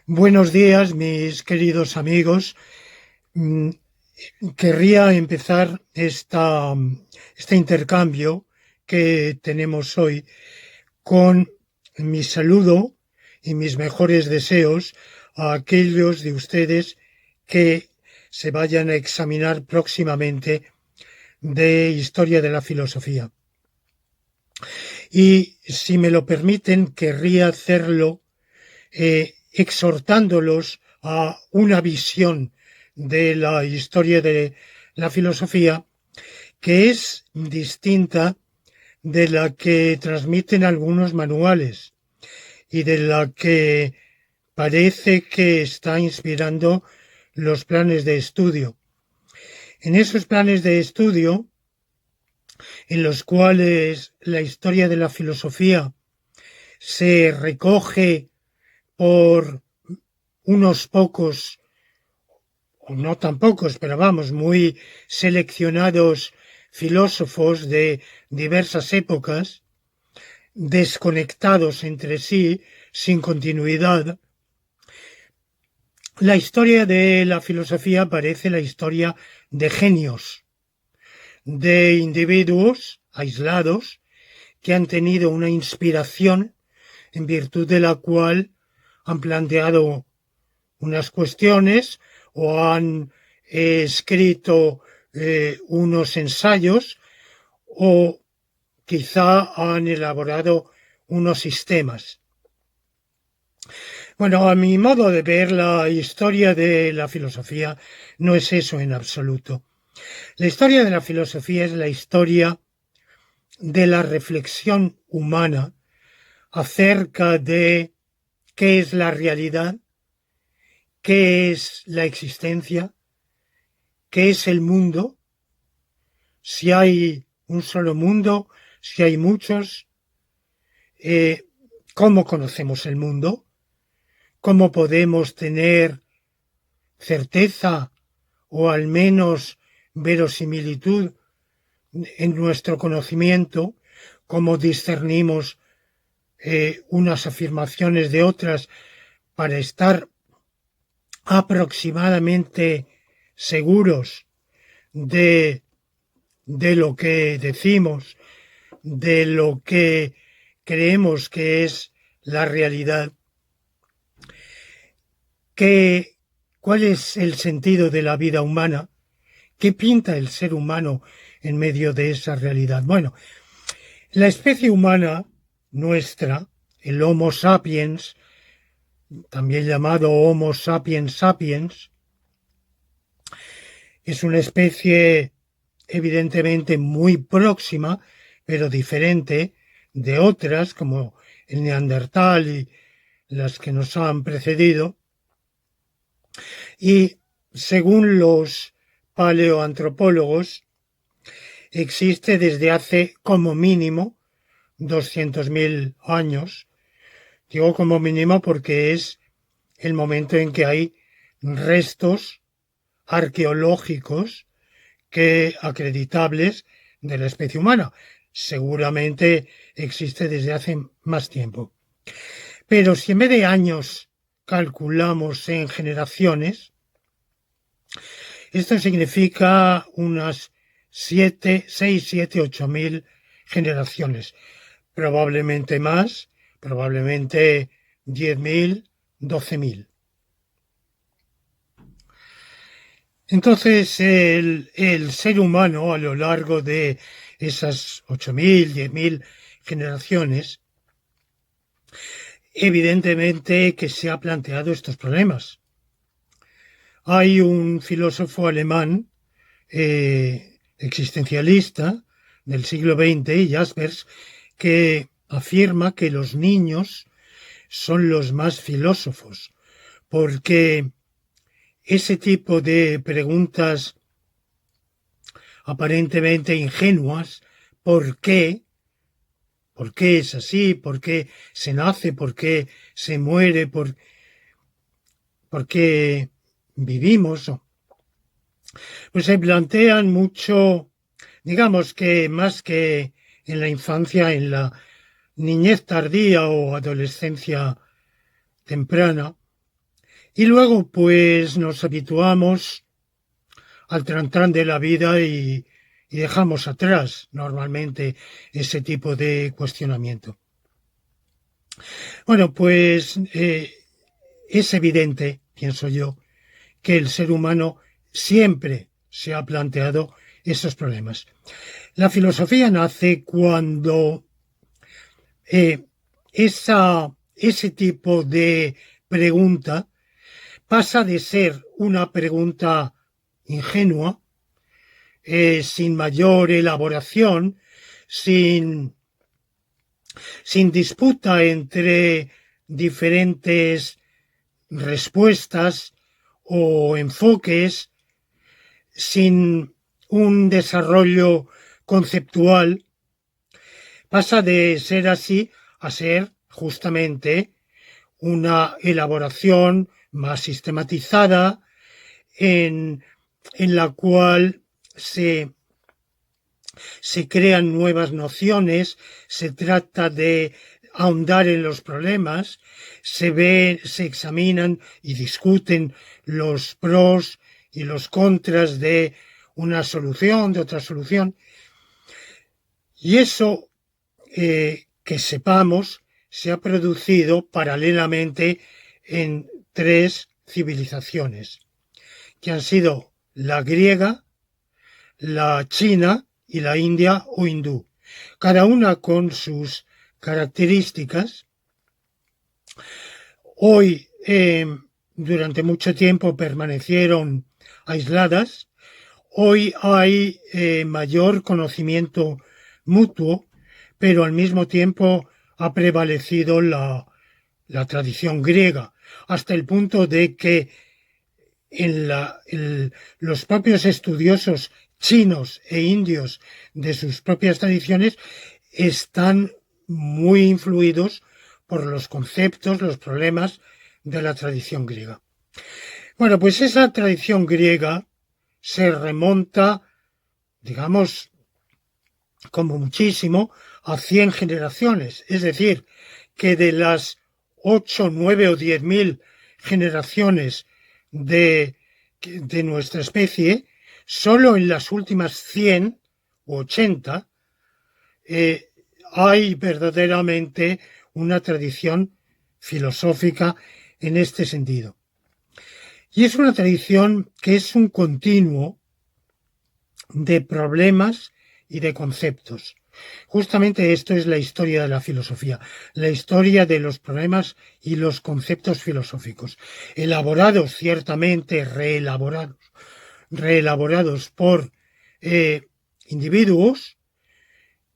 Buenos días, mis queridos amigos. Mm, Querría empezar este intercambio que tenemos hoy con mi saludo y mis mejores deseos a aquellos de ustedes que se vayan a examinar próximamente de Historia de la Filosofía. Y si me lo permiten, querría hacerlo exhortándolos a una visión de la historia de la filosofía que es distinta de la que transmiten algunos manuales y de la que parece que está inspirando los planes de estudio. En esos planes de estudio, en los cuales la historia de la filosofía se recoge por unos pocos, o no tan pocos, pero vamos, muy seleccionados filósofos de diversas épocas, desconectados entre sí, sin continuidad. La historia de la filosofía parece la historia de genios, de individuos aislados que han tenido una inspiración en virtud de la cual han planteado unas cuestiones o han escrito unos ensayos o quizá han elaborado unos sistemas. Bueno, a mi modo de ver, la historia de la filosofía no es eso en absoluto. La historia de la filosofía es la historia de la reflexión humana acerca de qué es la realidad, qué es la existencia, qué es el mundo, si hay un solo mundo, si hay muchos, cómo conocemos el mundo, cómo podemos tener certeza o al menos verosimilitud en nuestro conocimiento, cómo discernimos unas afirmaciones de otras para estar aproximadamente seguros de lo que decimos, de lo que creemos que es la realidad. ¿Cuál es el sentido de la vida humana? ¿Qué pinta el ser humano en medio de esa realidad? Bueno, la especie humana nuestra, el Homo sapiens, también llamado Homo sapiens sapiens, es una especie evidentemente muy próxima, pero diferente de otras como el neandertal y las que nos han precedido. Y según los paleoantropólogos, existe desde hace como mínimo 200.000 años. Digo como mínimo porque es el momento en que hay restos arqueológicos que acreditables de la especie humana. Seguramente existe desde hace más tiempo. Pero si en vez de años calculamos en generaciones, esto significa unas 8.000 generaciones. Probablemente más, probablemente 10.000, 12.000. Entonces, el ser humano a lo largo de esas 8.000, 10.000 generaciones, evidentemente que se ha planteado estos problemas. Hay un filósofo alemán existencialista del siglo XX, Jaspers, que afirma que los niños son los más filósofos, porque ese tipo de preguntas aparentemente ingenuas, ¿por qué? ¿Por qué es así? ¿Por qué se nace? ¿Por qué se muere? ¿Por qué vivimos? Pues se plantean mucho, digamos que más que en la infancia, en la niñez tardía o adolescencia temprana, Y luego, pues, nos habituamos al trantrán de la vida y dejamos atrás normalmente ese tipo de cuestionamiento. Bueno, pues es evidente, pienso yo, que el ser humano siempre se ha planteado esos problemas. La filosofía nace cuando ese tipo de pregunta pasa de ser una pregunta ingenua, sin mayor elaboración, sin disputa entre diferentes respuestas o enfoques, sin un desarrollo conceptual, pasa de ser así a ser justamente una elaboración más sistematizada en la cual se crean nuevas nociones, se trata de ahondar en los problemas, se examinan y discuten los pros y los contras de una solución, de otra solución. Y eso, que sepamos, se ha producido paralelamente en 3 civilizaciones, que han sido la griega, la china y la india o hindú, cada una con sus características. Hoy, durante mucho tiempo permanecieron aisladas. Hoy hay mayor conocimiento mutuo, pero al mismo tiempo ha prevalecido la tradición griega, hasta el punto de que los propios estudiosos chinos e indios de sus propias tradiciones están muy influidos por los conceptos, los problemas de la tradición griega. Bueno, pues esa tradición griega se remonta, digamos, como muchísimo, a 100 generaciones. Es decir, que de las 8, 9 o 10.000 generaciones de nuestra especie, solo en las últimas 100 o 80 hay verdaderamente una tradición filosófica en este sentido. Y es una tradición que es un continuo de problemas y de conceptos. Justamente esto es la historia de la filosofía, la historia de los problemas y los conceptos filosóficos, elaborados ciertamente, reelaborados por individuos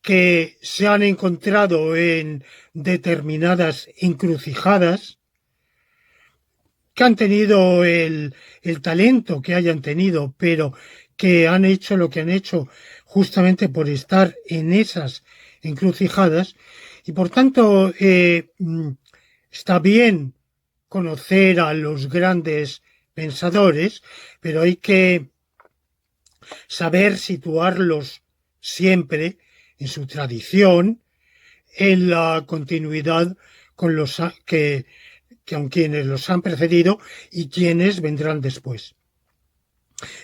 que se han encontrado en determinadas encrucijadas, que han tenido el talento que hayan tenido, pero que han hecho lo que han hecho justamente por estar en esas encrucijadas, y por tanto está bien conocer a los grandes pensadores, pero hay que saber situarlos siempre en su tradición, en la continuidad con los que con quienes los han precedido y quienes vendrán después.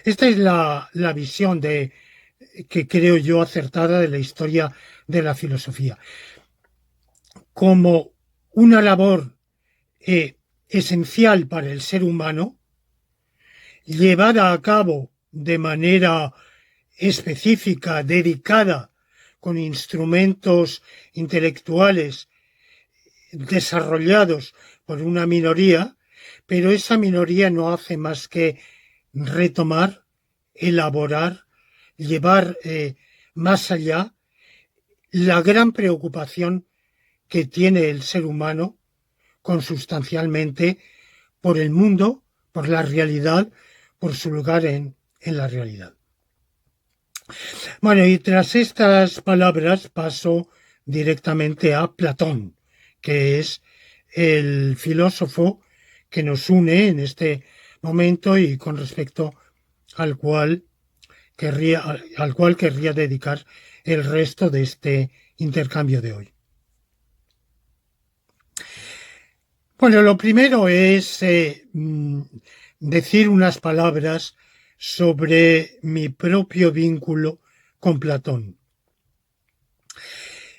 Esta es la visión que creo yo acertada de la historia de la filosofía. Como una labor esencial para el ser humano, llevada a cabo de manera específica, dedicada, con instrumentos intelectuales desarrollados por una minoría, pero esa minoría no hace más que retomar, elaborar, llevar más allá la gran preocupación que tiene el ser humano consustancialmente por el mundo, por la realidad, por su lugar en la realidad. Bueno, y tras estas palabras paso directamente a Platón, que es el filósofo que nos une en este momento y con respecto al cual querría dedicar el resto de este intercambio de hoy. Bueno, lo primero es decir unas palabras sobre mi propio vínculo con Platón.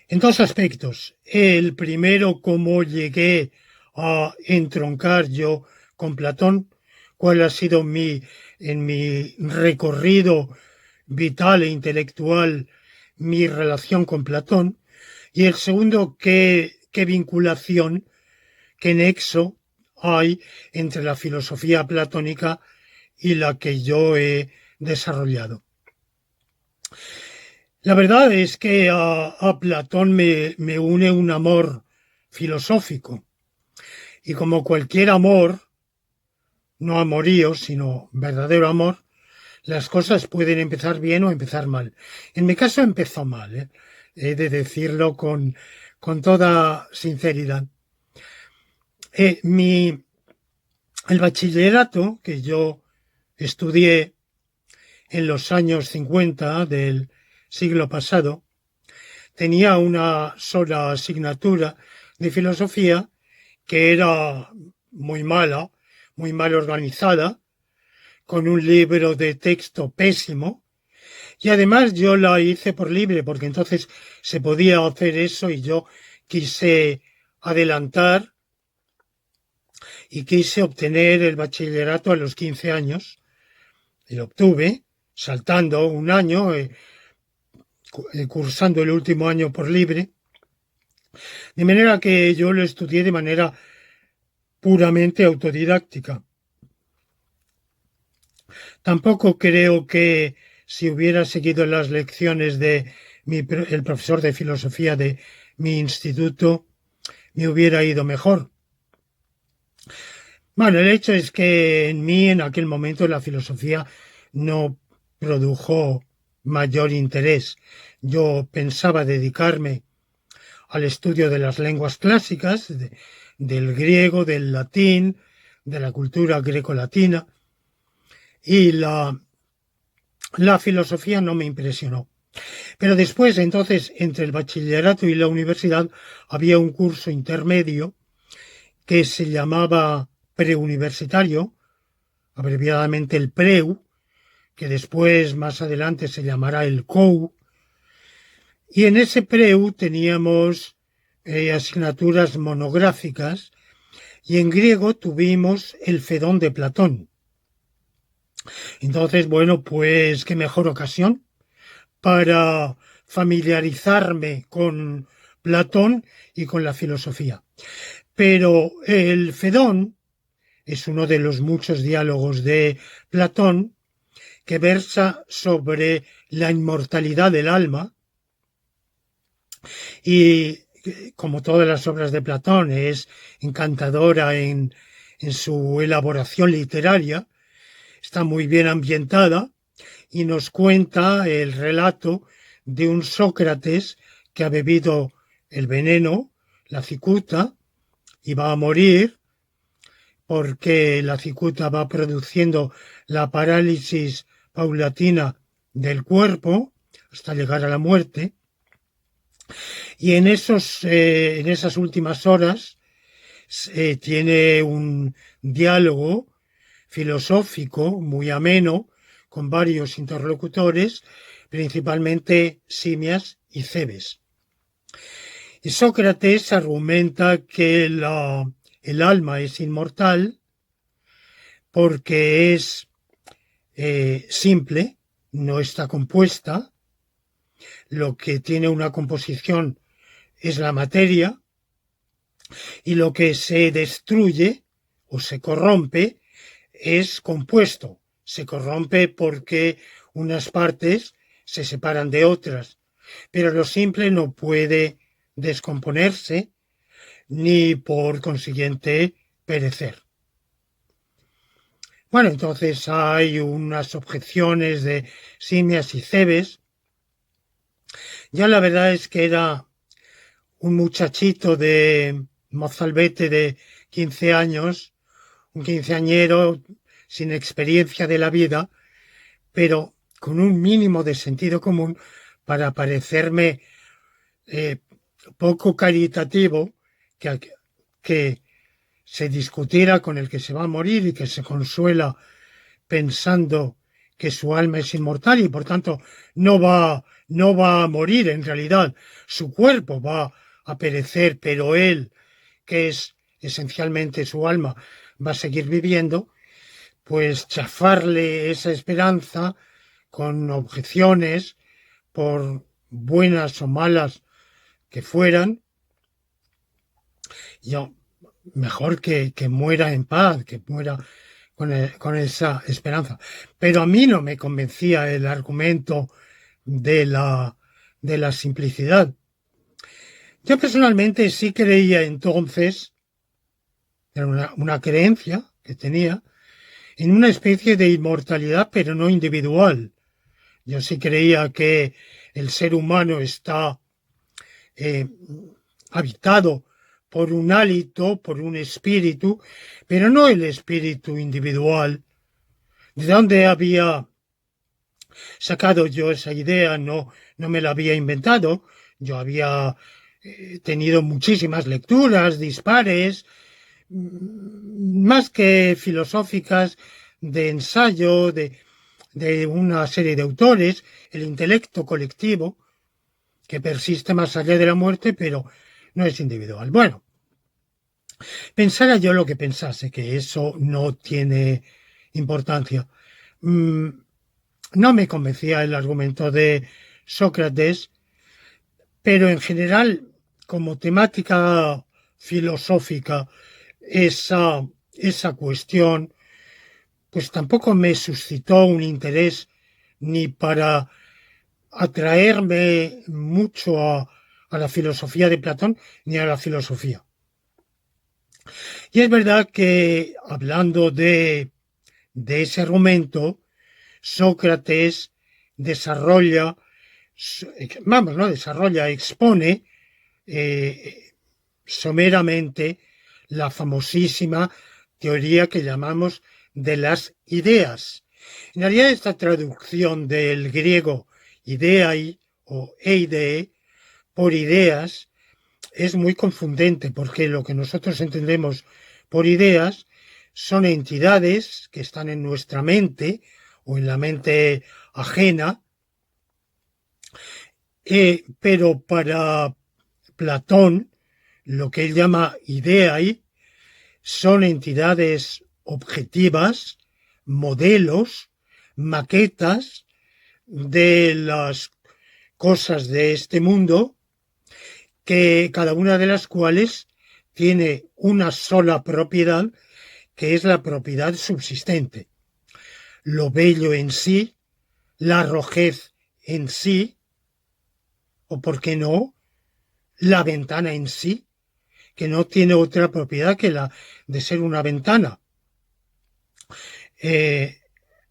En dos aspectos. El primero, cómo llegué a entroncar yo con Platón, cuál ha sido en mi recorrido vital e intelectual, mi relación con Platón. Y el segundo, qué vinculación, qué nexo hay entre la filosofía platónica y la que yo he desarrollado. La verdad es que a Platón me une un amor filosófico y como cualquier amor, no amorío, sino verdadero amor, las cosas pueden empezar bien o empezar mal. En mi caso empezó mal, ¿eh? He de decirlo con toda sinceridad. El bachillerato que yo estudié en los años 50 del siglo pasado tenía una sola asignatura de filosofía que era muy mala, muy mal organizada, con un libro de texto pésimo, y además yo la hice por libre, porque entonces se podía hacer eso y yo quise adelantar y quise obtener el bachillerato a los 15 años, y lo obtuve saltando un año, cursando el último año por libre, de manera que yo lo estudié de manera puramente autodidáctica. Tampoco creo que si hubiera seguido las lecciones de el profesor de filosofía de mi instituto, me hubiera ido mejor. Bueno, el hecho es que en mí en aquel momento la filosofía no produjo mayor interés. Yo pensaba dedicarme al estudio de las lenguas clásicas, del griego, del latín, de la cultura greco-latina, y la filosofía no me impresionó. Pero después, entonces, entre el bachillerato y la universidad, había un curso intermedio que se llamaba preuniversitario, abreviadamente el PREU, que después, más adelante, se llamará el COU. Y en ese PREU teníamos asignaturas monográficas y en griego tuvimos el Fedón de Platón. Entonces, bueno, pues qué mejor ocasión para familiarizarme con Platón y con la filosofía. Pero el Fedón es uno de los muchos diálogos de Platón que versa sobre la inmortalidad del alma y, como todas las obras de Platón, es encantadora en su elaboración literaria, está muy bien ambientada y nos cuenta el relato de un Sócrates que ha bebido el veneno, la cicuta, y va a morir porque la cicuta va produciendo la parálisis paulatina del cuerpo hasta llegar a la muerte. Y en esas últimas horas tiene un diálogo filosófico muy ameno con varios interlocutores, principalmente Simias y Cebes. Y Sócrates argumenta que el alma es inmortal porque es simple, no está compuesta, lo que tiene una composición es la materia, y lo que se destruye o se corrompe es compuesto. Se corrompe porque unas partes se separan de otras, pero lo simple no puede descomponerse ni por consiguiente perecer. Bueno, entonces hay unas objeciones de Simias y Cebes. Ya la verdad es que era un muchachito de mozalbete de 15 años, un quinceañero sin experiencia de la vida, pero con un mínimo de sentido común para parecerme poco caritativo que se discutiera con el que se va a morir y que se consuela pensando que su alma es inmortal y por tanto no va a morir en realidad, su cuerpo va a perecer, pero él, que es esencialmente su alma, va a seguir viviendo, pues chafarle esa esperanza con objeciones, por buenas o malas que fueran, yo mejor que muera en paz, que muera con esa esperanza. Pero a mí no me convencía el argumento de la simplicidad. Yo personalmente sí creía entonces, era una creencia que tenía, en una especie de inmortalidad, pero no individual. Yo sí creía que el ser humano está habitado por un hálito, por un espíritu, pero no el espíritu individual. ¿De dónde había sacado yo esa idea? No me la había inventado. Yo había tenido muchísimas lecturas dispares, más que filosóficas, de ensayo, de una serie de autores, el intelecto colectivo, que persiste más allá de la muerte, pero no es individual. Bueno, pensara yo lo que pensase, que eso no tiene importancia. No me convencía el argumento de Sócrates, pero en general, como temática filosófica, esa cuestión, pues tampoco me suscitó un interés ni para atraerme mucho a la filosofía de Platón ni a la filosofía. Y es verdad que hablando de ese argumento, Sócrates desarrolla, expone someramente la famosísima teoría que llamamos de las ideas. En realidad esta traducción del griego idei o eidee por ideas es muy confundente porque lo que nosotros entendemos por ideas son entidades que están en nuestra mente o en la mente ajena, pero para Platón lo que él llama idei son entidades objetivas, modelos, maquetas de las cosas de este mundo, que cada una de las cuales tiene una sola propiedad, que es la propiedad subsistente. Lo bello en sí, la rojez en sí, o por qué no, la ventana en sí, que no tiene otra propiedad que la de ser una ventana.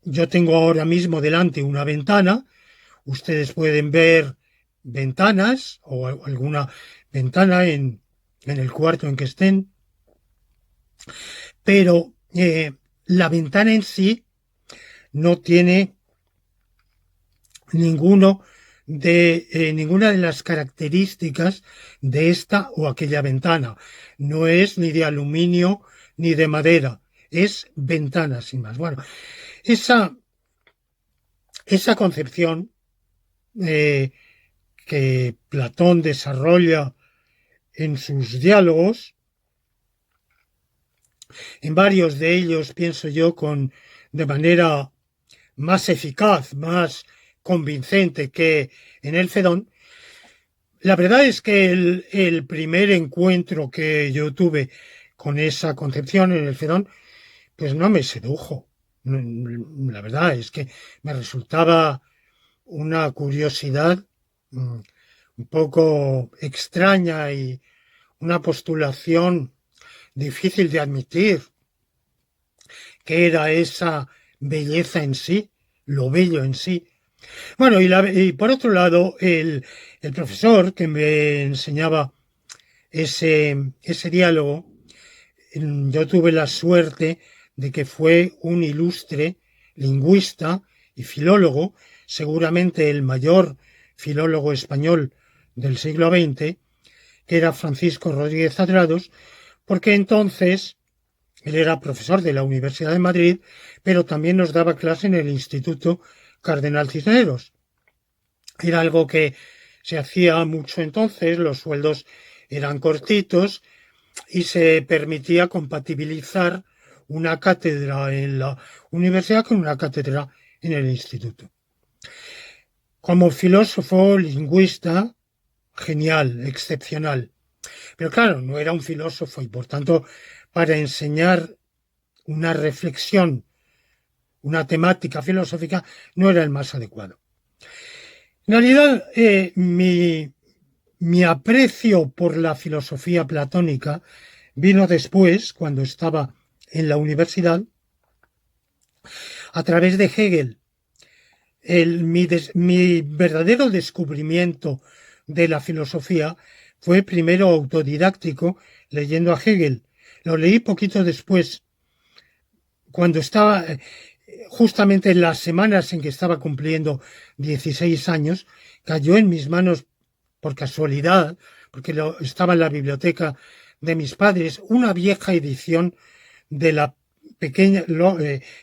Yo tengo ahora mismo delante una ventana, ustedes pueden ver ventanas o alguna ventana en el cuarto en que estén, pero la ventana en sí no tiene ninguna de las características de esta o aquella ventana. No es ni de aluminio ni de madera, es ventana sin más. Bueno, esa concepción que Platón desarrolla en sus diálogos, en varios de ellos pienso yo de manera más eficaz, más convincente que en el Fedón. La verdad es que el primer encuentro que yo tuve con esa concepción en el Fedón, pues no me sedujo. La verdad es que me resultaba una curiosidad un poco extraña y una postulación difícil de admitir, que era esa belleza en sí, lo bello en sí. Bueno, y por otro lado, el profesor que me enseñaba ese diálogo, yo tuve la suerte de que fue un ilustre lingüista y filólogo, seguramente el mayor filólogo español del siglo XX, que era Francisco Rodríguez Adrados, porque entonces Él era profesor de la Universidad de Madrid, pero también nos daba clase en el Instituto Cardenal Cisneros. Era algo que se hacía mucho entonces, los sueldos eran cortitos y se permitía compatibilizar una cátedra en la universidad con una cátedra en el instituto. Como filósofo, lingüista, genial, excepcional. Pero claro, no era un filósofo y por tanto para enseñar una reflexión, una temática filosófica, no era el más adecuado. En realidad, mi aprecio por la filosofía platónica vino después, cuando estaba en la universidad, a través de Hegel. Mi verdadero descubrimiento de la filosofía fue primero autodidáctico, leyendo a Hegel. Lo leí poquito después, cuando estaba justamente en las semanas en que estaba cumpliendo 16 años, cayó en mis manos por casualidad, porque estaba en la biblioteca de mis padres, una vieja edición de la pequeña.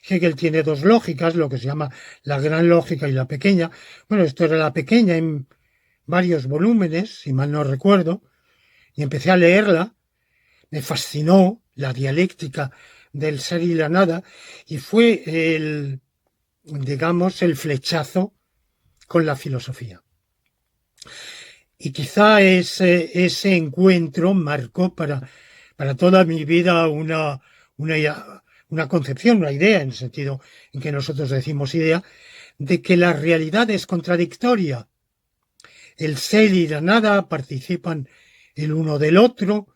Hegel tiene dos lógicas, lo que se llama la gran lógica y la pequeña. Bueno, esto era la pequeña en varios volúmenes, si mal no recuerdo, y empecé a leerla. Me fascinó la dialéctica del ser y la nada, y fue el flechazo con la filosofía. Y quizá ese encuentro marcó para toda mi vida una concepción, una idea, en el sentido en que nosotros decimos idea, de que la realidad es contradictoria. El ser y la nada participan el uno del otro,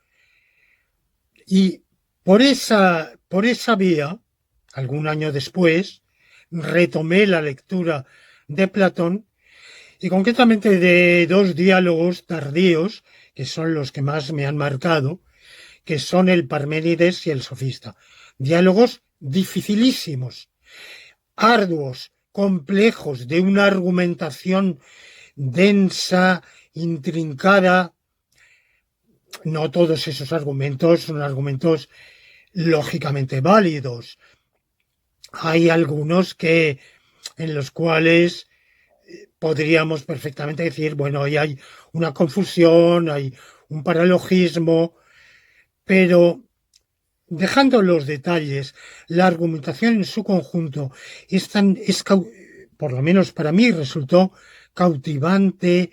y por esa vía, algún año después, retomé la lectura de Platón, y concretamente de dos diálogos tardíos, que son los que más me han marcado, que son el Parménides y el Sofista. Diálogos dificilísimos, arduos, complejos, de una argumentación densa, intrincada. No todos esos argumentos son argumentos lógicamente válidos. Hay algunos en los cuales podríamos perfectamente decir, bueno, ahí hay una confusión, hay un paralogismo, pero dejando los detalles, la argumentación en su conjunto por lo menos para mí, resultó cautivante,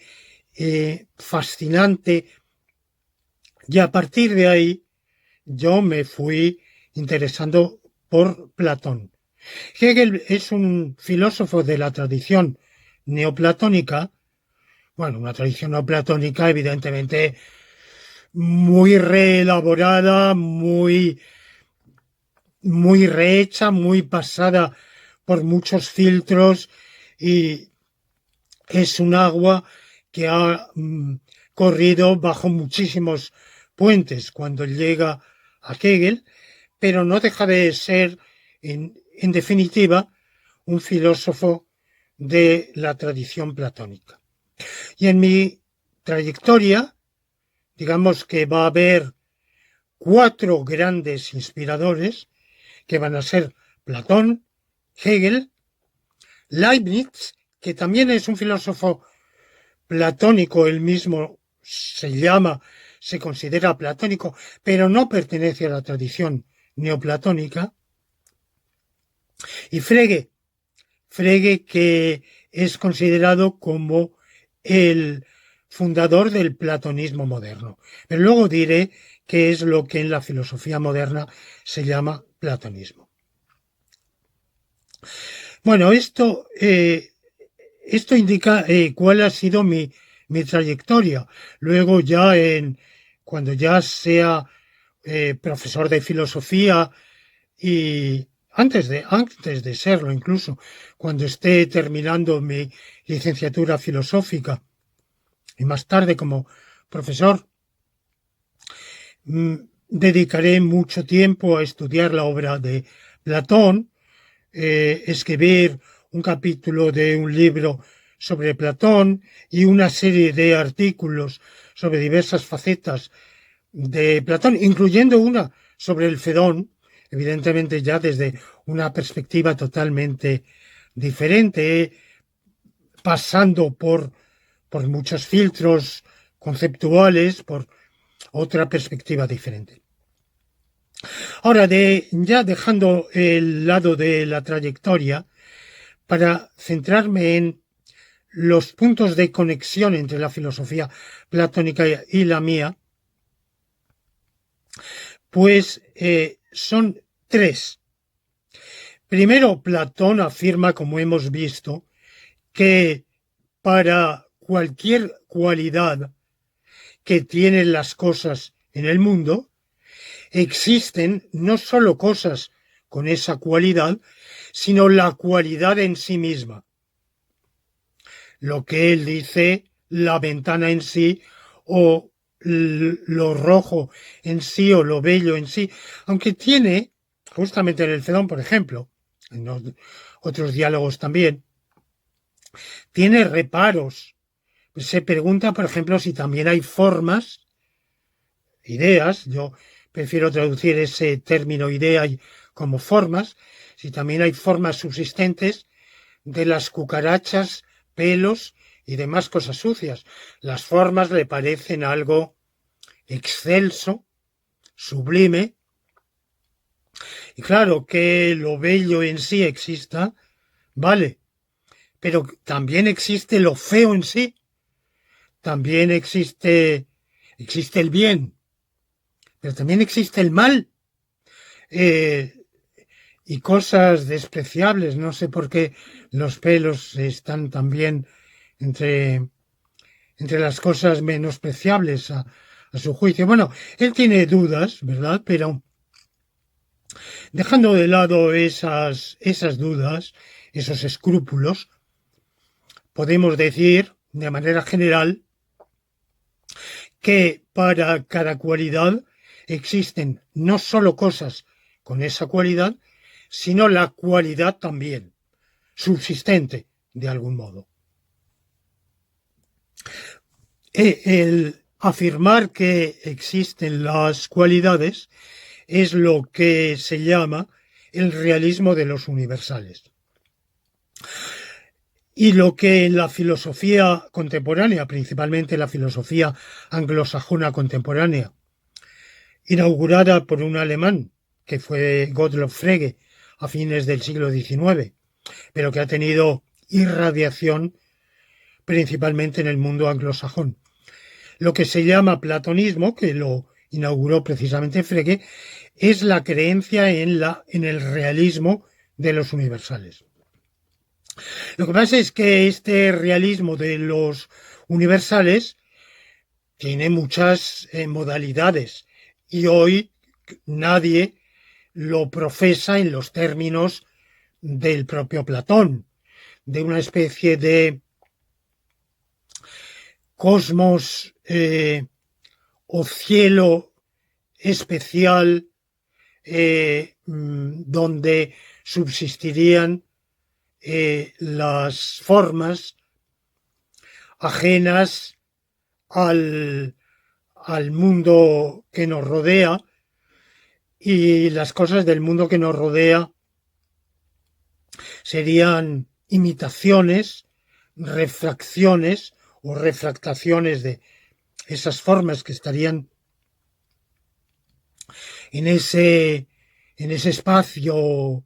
fascinante, y a partir de ahí yo me fui interesando por Platón. Hegel es un filósofo de la tradición neoplatónica, bueno, una tradición neoplatónica evidentemente muy reelaborada, muy rehecha, muy pasada por muchos filtros, y es un agua que ha corrido bajo muchísimos puentes cuando llega a Hegel, pero no deja de ser, en definitiva, un filósofo de la tradición platónica. Y en mi trayectoria, digamos que va a haber 4 grandes inspiradores, que van a ser Platón, Hegel, Leibniz, que también es un filósofo platónico, él mismo se considera platónico, pero no pertenece a la tradición neoplatónica, y Frege, que es considerado como el fundador del platonismo moderno. Pero luego diré qué es lo que en la filosofía moderna se llama platonismo. Bueno, esto indica cuál ha sido mi trayectoria. Luego ya cuando ya sea profesor de filosofía, y antes de serlo incluso, cuando esté terminando mi licenciatura filosófica, y más tarde como profesor, dedicaré mucho tiempo a estudiar la obra de Platón, escribir un capítulo de un libro sobre Platón y una serie de artículos sobre diversas facetas de Platón, incluyendo una sobre el Fedón, evidentemente ya desde una perspectiva totalmente diferente, pasando por muchos filtros conceptuales, por otra perspectiva diferente. Ahora, ya dejando el lado de la trayectoria, para centrarme en los puntos de conexión entre la filosofía platónica y la mía, pues son tres. Primero, Platón afirma, como hemos visto, que para cualquier cualidad que tienen las cosas en el mundo, existen no solo cosas con esa cualidad, sino la cualidad en sí misma. Lo que él dice, la ventana en sí, o lo rojo en sí, o lo bello en sí, aunque tiene, justamente en el Fedón, por ejemplo, en otros diálogos también, tiene reparos. Se pregunta, por ejemplo, si también hay formas, ideas, yo prefiero traducir ese término idea como formas, si también hay formas subsistentes de las cucarachas, pelos y demás cosas sucias. Las formas le parecen algo excelso, sublime, y claro que lo bello en sí exista, vale, pero también existe lo feo en sí, también existe el bien, pero también existe el mal. Y cosas despreciables. No sé por qué los pelos están también entre, entre las cosas menospreciables a su juicio. Bueno, él tiene dudas, ¿verdad? Pero dejando de lado esas dudas, esos escrúpulos, podemos decir, de manera general, que para cada cualidad existen no solo cosas con esa cualidad, sino la cualidad también, subsistente de algún modo. El afirmar que existen las cualidades es lo que se llama el realismo de los universales. Y lo que en la filosofía contemporánea, principalmente la filosofía anglosajona contemporánea, inaugurada por un alemán, que fue Gottlob Frege, a fines del siglo XIX, pero que ha tenido irradiación principalmente en el mundo anglosajón. Lo que se llama platonismo, que lo inauguró precisamente Frege, es la creencia en el realismo de los universales. Lo que pasa es que este realismo de los universales tiene muchas modalidades y hoy nadie lo profesa en los términos del propio Platón, de una especie de cosmos o cielo especial donde subsistirían las formas ajenas al mundo que nos rodea, y las cosas del mundo que nos rodea serían imitaciones, refracciones o refractaciones de esas formas que estarían en ese espacio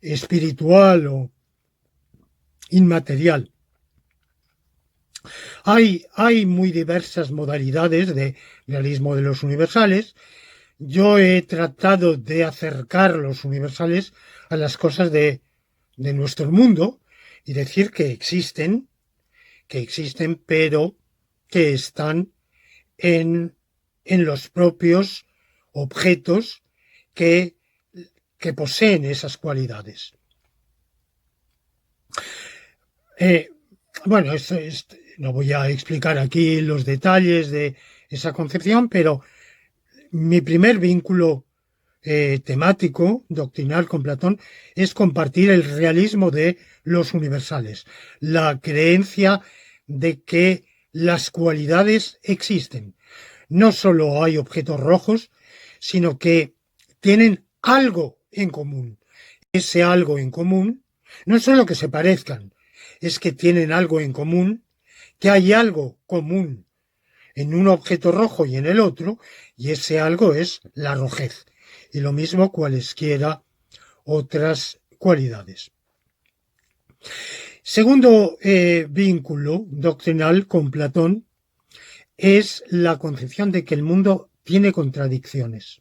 espiritual o inmaterial. Hay muy diversas modalidades de realismo de los universales. Yo he tratado de acercar los universales a las cosas de nuestro mundo y decir que existen, pero que están en los propios objetos que poseen esas cualidades. Bueno, no voy a explicar aquí los detalles de esa concepción, pero mi primer vínculo temático, doctrinal con Platón, es compartir el realismo de los universales, la creencia de que las cualidades existen. No solo hay objetos rojos, sino que tienen algo en común. Ese algo en común no es solo que se parezcan, es que tienen algo en común, que hay algo común en un objeto rojo y en el otro, y ese algo es la rojez. Y lo mismo cualesquiera otras cualidades. Segundo vínculo doctrinal con Platón es la concepción de que el mundo tiene contradicciones.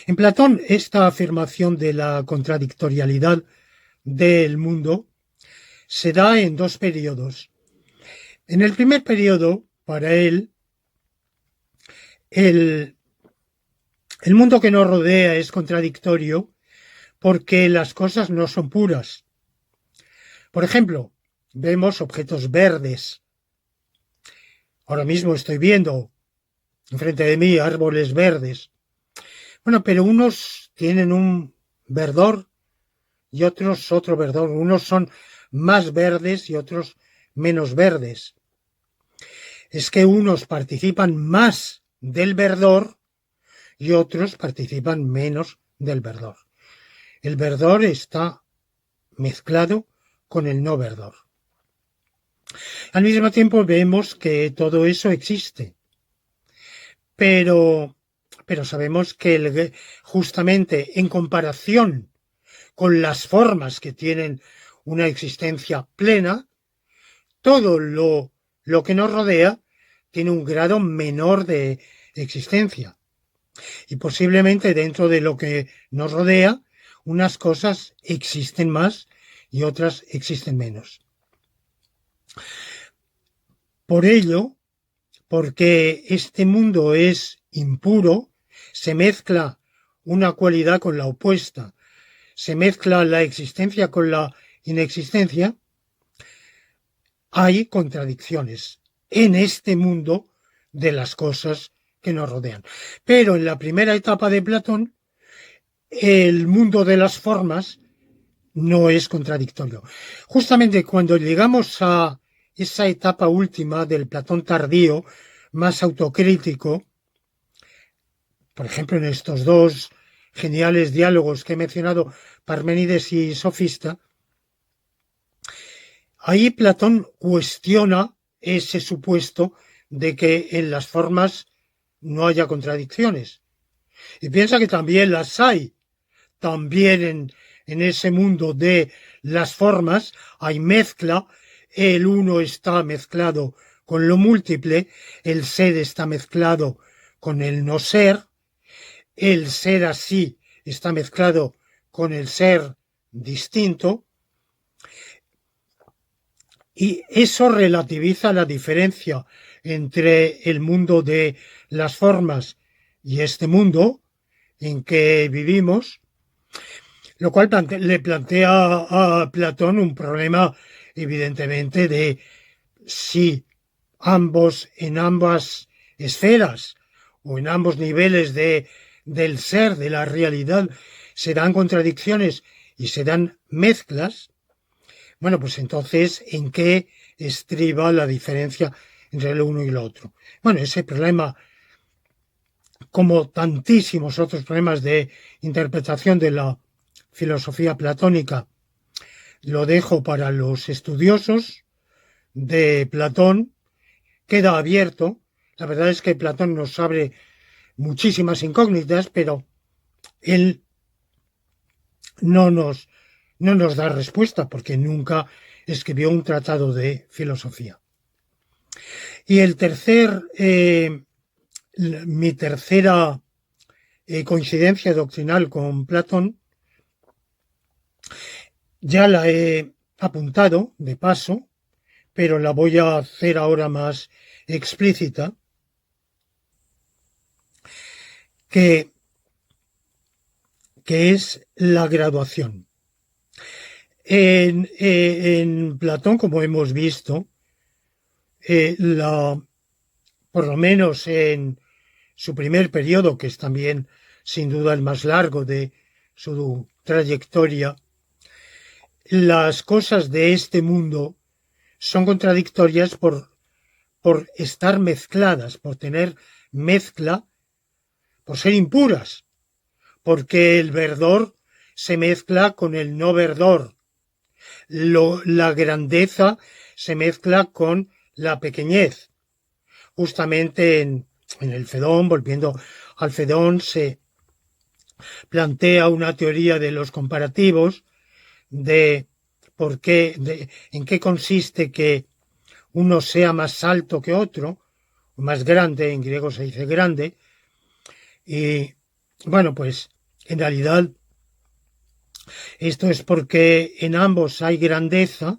En Platón, esta afirmación de la contradictorialidad del mundo se da en dos periodos. En el primer periodo, para él, el mundo que nos rodea es contradictorio porque las cosas no son puras. Por ejemplo, vemos objetos verdes. Ahora mismo estoy viendo enfrente de mí árboles verdes. Bueno, pero unos tienen un verdor y otros otro verdor. Unos son más verdes y otros menos verdes. Es que unos participan más del verdor y otros participan menos del verdor. El verdor está mezclado con el no verdor. Al mismo tiempo vemos que todo eso existe, pero sabemos que justamente en comparación con las formas que tienen una existencia plena, todo lo que nos rodea tiene un grado menor de existencia. Y posiblemente dentro de lo que nos rodea, unas cosas existen más y otras existen menos. Por ello, porque este mundo es impuro, se mezcla una cualidad con la opuesta, se mezcla la existencia con la inexistencia, hay contradicciones en este mundo de las cosas que nos rodean. Pero en la primera etapa de Platón, el mundo de las formas no es contradictorio. Justamente cuando llegamos a esa etapa última del Platón tardío, más autocrítico, por ejemplo en estos dos geniales diálogos que he mencionado, Parménides y Sofista, ahí Platón cuestiona ese supuesto de que en las formas no haya contradicciones. Y piensa que también las hay. También en ese mundo de las formas hay mezcla. El uno está mezclado con lo múltiple, el ser está mezclado con el no ser, el ser así está mezclado con el ser distinto, y eso relativiza la diferencia entre el mundo de las formas y este mundo en que vivimos, lo cual le plantea a Platón un problema evidentemente de si en ambas esferas o en ambos niveles del ser, de la realidad, se dan contradicciones y se dan mezclas. Bueno, pues entonces, ¿en qué estriba la diferencia entre el uno y el otro? Bueno, ese problema, como tantísimos otros problemas de interpretación de la filosofía platónica, lo dejo para los estudiosos de Platón, queda abierto. La verdad es que Platón nos abre muchísimas incógnitas, pero él no nos da respuesta porque nunca escribió un tratado de filosofía. Y mi tercera coincidencia doctrinal con Platón, ya la he apuntado de paso, pero la voy a hacer ahora más explícita, que es la graduación. En Platón, como hemos visto, por lo menos en su primer periodo, que es también sin duda el más largo de su trayectoria, las cosas de este mundo son contradictorias por estar mezcladas, por tener mezcla, por ser impuras, porque el verdor se mezcla con el no verdor, la grandeza se mezcla con la pequeñez. Justamente en el Fedón, volviendo al Fedón, se plantea una teoría de los comparativos, de por qué, en qué consiste que uno sea más alto que otro, más grande, en griego se dice grande, y bueno, pues en realidad esto es porque en ambos hay grandeza,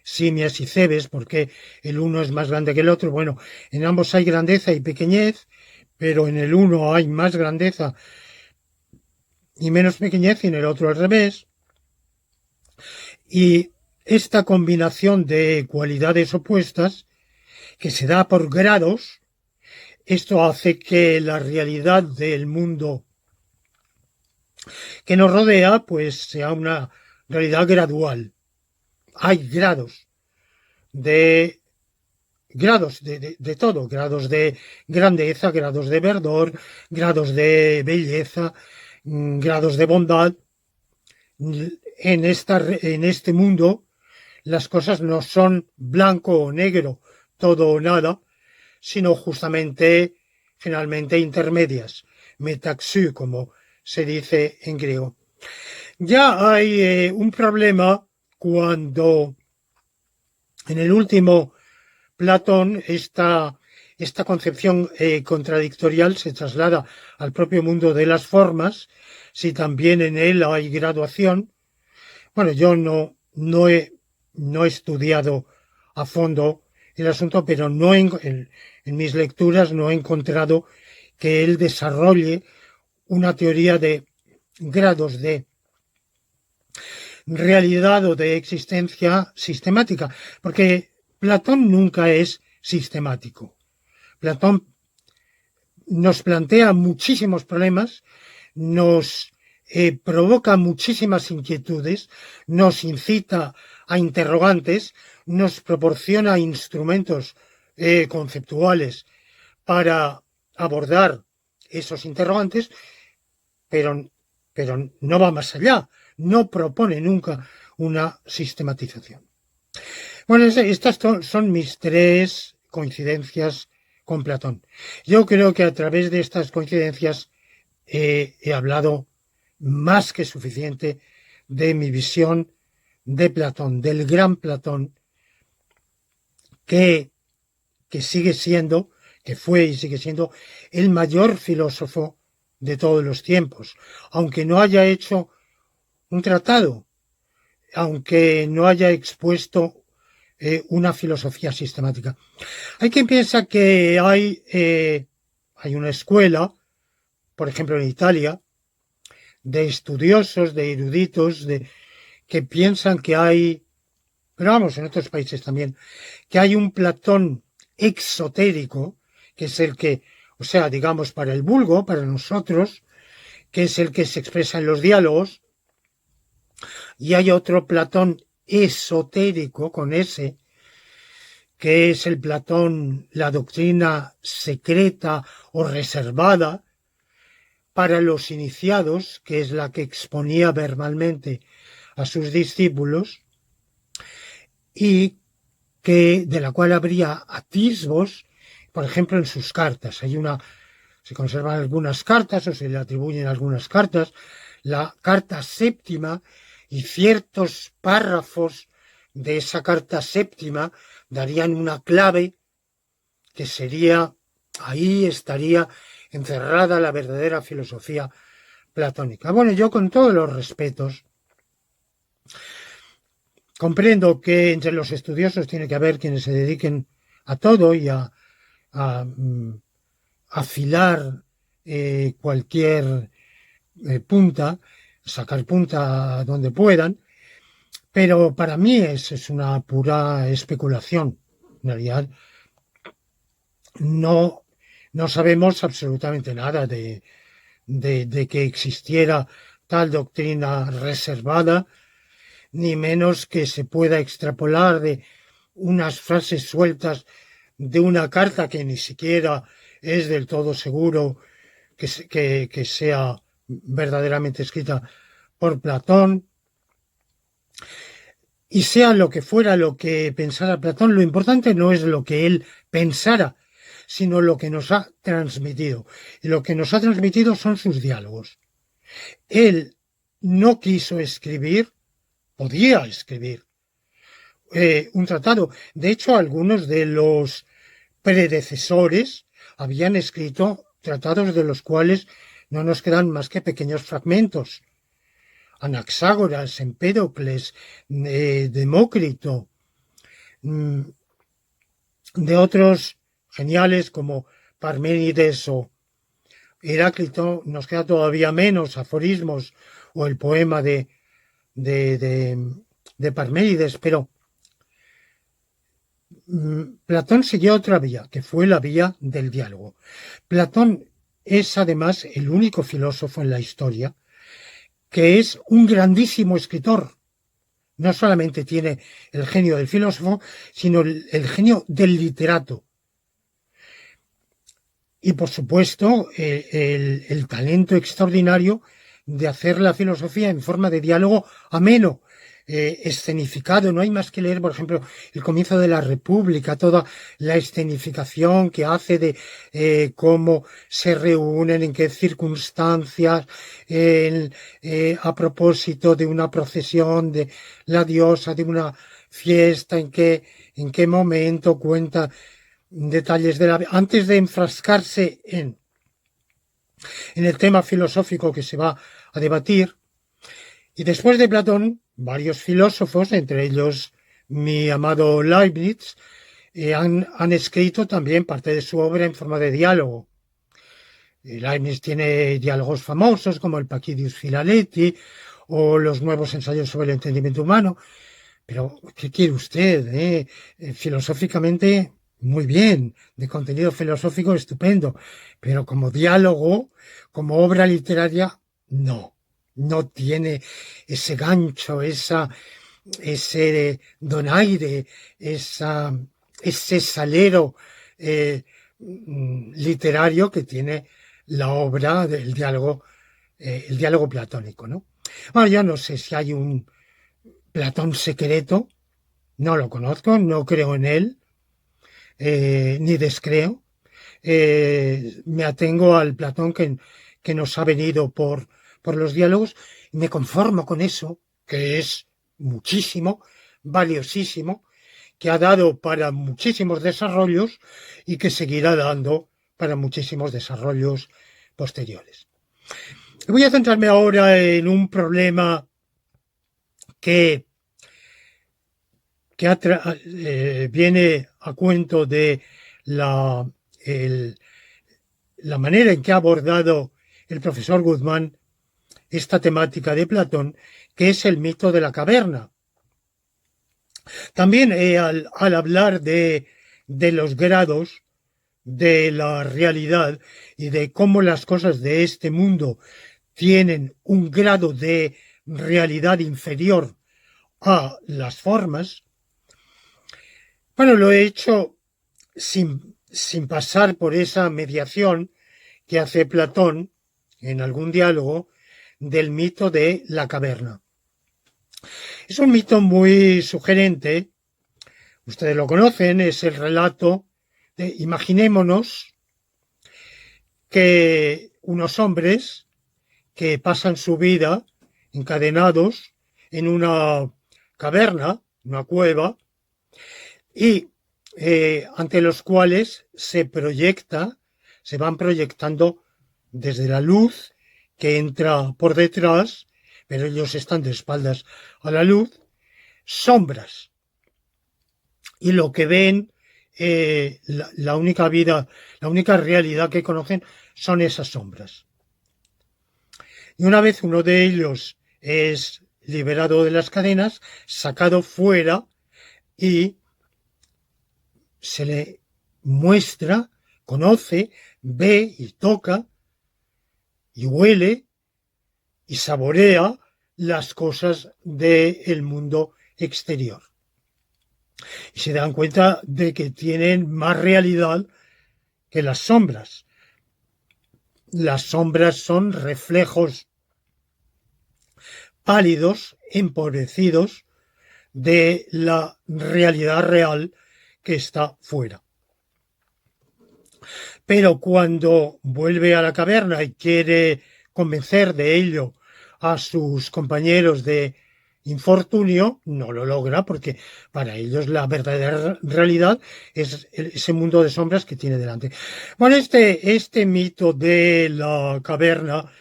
simias y cebes, porque el uno es más grande que el otro. Bueno, en ambos hay grandeza y pequeñez, pero en el uno hay más grandeza y menos pequeñez y en el otro al revés. Y esta combinación de cualidades opuestas, que se da por grados, esto hace que la realidad del mundo que nos rodea pues sea una realidad gradual. Hay grados de todo, grados de grandeza, grados de verdor, grados de belleza, grados de bondad. En este mundo las cosas no son blanco o negro, todo o nada, sino justamente, finalmente, intermedias, metaxu, como se dice en griego. Ya hay un problema cuando en el último Platón esta concepción contradictorial se traslada al propio mundo de las formas, si también en él hay graduación. Bueno, yo no he estudiado a fondo el asunto, pero en mis lecturas no he encontrado que él desarrolle una teoría de grados de realidad o de existencia sistemática, porque Platón nunca es sistemático. Platón nos plantea muchísimos problemas, nos provoca muchísimas inquietudes, nos incita a interrogantes, nos proporciona instrumentos conceptuales para abordar esos interrogantes, pero no va más allá, no propone nunca una sistematización. Bueno, estas son mis tres coincidencias con Platón. Yo creo que a través de estas coincidencias he hablado más que suficiente de mi visión de Platón, del gran Platón, que sigue siendo, que fue y sigue siendo el mayor filósofo de todos los tiempos, aunque no haya hecho un tratado, aunque no haya expuesto una filosofía sistemática. Hay quien piensa que hay una escuela, por ejemplo en Italia, de estudiosos, de eruditos, que piensan que hay, pero vamos, en otros países también, que hay un Platón exotérico, que es el que, o sea, digamos, para el vulgo, para nosotros, que es el que se expresa en los diálogos, y hay otro Platón esotérico, con ese, que es el Platón, la doctrina secreta o reservada para los iniciados, que es la que exponía verbalmente a sus discípulos, y de la cual habría atisbos, por ejemplo, en sus cartas. Se conservan algunas cartas o se le atribuyen algunas cartas, la carta séptima y ciertos párrafos de esa carta séptima darían una clave que ahí estaría encerrada la verdadera filosofía platónica. Bueno, yo con todos los respetos comprendo que entre los estudiosos tiene que haber quienes se dediquen a todo y a afilar cualquier punta, sacar punta donde puedan, pero para mí es una pura especulación. En realidad no sabemos absolutamente nada de que existiera tal doctrina reservada, ni menos que se pueda extrapolar de unas frases sueltas de una carta que ni siquiera es del todo seguro que sea verdaderamente escrita por Platón. Y sea lo que fuera lo que pensara Platón, lo importante no es lo que él pensara, sino lo que nos ha transmitido. Y lo que nos ha transmitido son sus diálogos. Él no quiso escribir, podía escribir un tratado. De hecho, algunos de los predecesores habían escrito tratados de los cuales no nos quedan más que pequeños fragmentos. Anaxágoras, Empédocles, Demócrito, de otros geniales como Parménides o Heráclito, nos queda todavía menos aforismos o el poema de Parménides, pero Platón siguió otra vía, que fue la vía del diálogo. Platón es además el único filósofo en la historia que es un grandísimo escritor. No solamente tiene el genio del filósofo, sino el genio del literato. Y, por supuesto, el talento extraordinario de hacer la filosofía en forma de diálogo ameno, escenificado. No hay más que leer, por ejemplo, el comienzo de la República, toda la escenificación que hace de cómo se reúnen, en qué circunstancias, a propósito de una procesión de la diosa, de una fiesta, en qué momento cuenta detalles de la... Antes de enfrascarse en el tema filosófico que se va a debatir. Y después de Platón, varios filósofos, entre ellos mi amado Leibniz, han escrito también parte de su obra en forma de diálogo. Leibniz tiene diálogos famosos como el Pacidius Philaleti o los nuevos ensayos sobre el entendimiento humano. Pero, ¿qué quiere usted? Filosóficamente, muy bien, de contenido filosófico estupendo, pero como diálogo, como obra literaria, no tiene ese gancho, ese donaire, ese salero literario que tiene la obra del diálogo, el diálogo platónico, ¿no? Bueno, ya no sé si hay un Platón secreto, no lo conozco, no creo en él, ni descreo. Me atengo al Platón que nos ha venido por los diálogos y me conformo con eso, que es muchísimo, valiosísimo, que ha dado para muchísimos desarrollos y que seguirá dando para muchísimos desarrollos posteriores. Voy a centrarme ahora en un problema que viene a cuento de la manera en que ha abordado el profesor Guzmán esta temática de Platón, que es el mito de la caverna. También al hablar de los grados de la realidad y de cómo las cosas de este mundo tienen un grado de realidad inferior a las formas, bueno, lo he hecho sin pasar por esa mediación que hace Platón en algún diálogo del mito de la caverna. Es un mito muy sugerente, ustedes lo conocen, es el relato de, imaginémonos que unos hombres que pasan su vida encadenados en una caverna, una cueva, y ante los cuales se van proyectando desde la luz que entra por detrás, pero ellos están de espaldas a la luz, sombras. Y lo que ven, la única realidad que conocen son esas sombras. Y una vez uno de ellos es liberado de las cadenas, sacado fuera y se le muestra, conoce, ve y toca y huele y saborea las cosas del mundo exterior. Y se dan cuenta de que tienen más realidad que las sombras. las sombras son reflejos pálidos, empobrecidos de la realidad real que está fuera. Pero cuando vuelve a la caverna y quiere convencer de ello a sus compañeros de infortunio, no lo logra porque para ellos la verdadera realidad es ese mundo de sombras que tiene delante. Bueno, este mito de la caverna,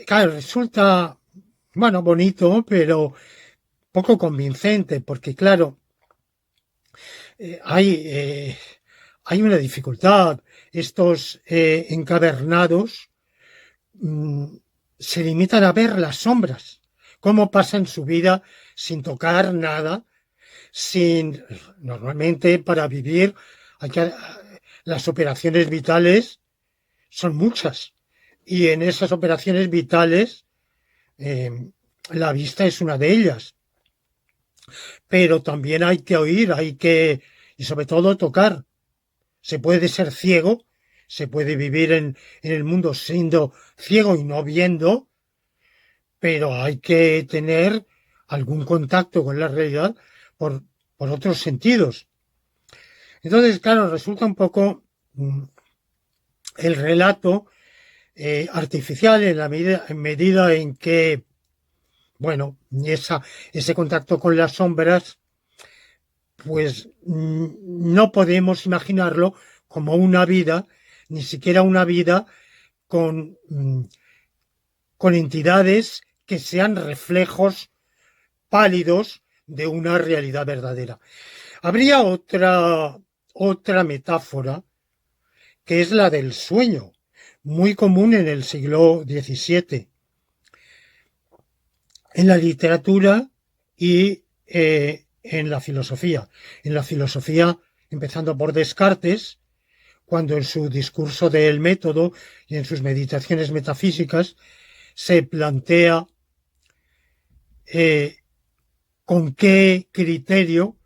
claro, resulta, bueno, bonito, pero poco convincente, porque claro, hay una dificultad. Estos encavernados se limitan a ver las sombras, cómo pasan su vida sin tocar nada, normalmente para vivir las operaciones vitales son muchas, y en esas operaciones vitales la vista es una de ellas, pero también hay que oír, y sobre todo tocar. Se puede ser ciego, se puede vivir en el mundo siendo ciego y no viendo, pero hay que tener algún contacto con la realidad por otros sentidos. Entonces, claro, resulta un poco el relato artificial en medida en que, bueno, ese contacto con las sombras, pues no podemos imaginarlo como una vida, ni siquiera una vida con entidades que sean reflejos pálidos de una realidad verdadera. Habría otra metáfora, que es la del sueño, muy común en el siglo XVII, en la literatura y en la filosofía. En la filosofía, empezando por Descartes, cuando en su discurso del método y en sus meditaciones metafísicas se plantea con qué criterio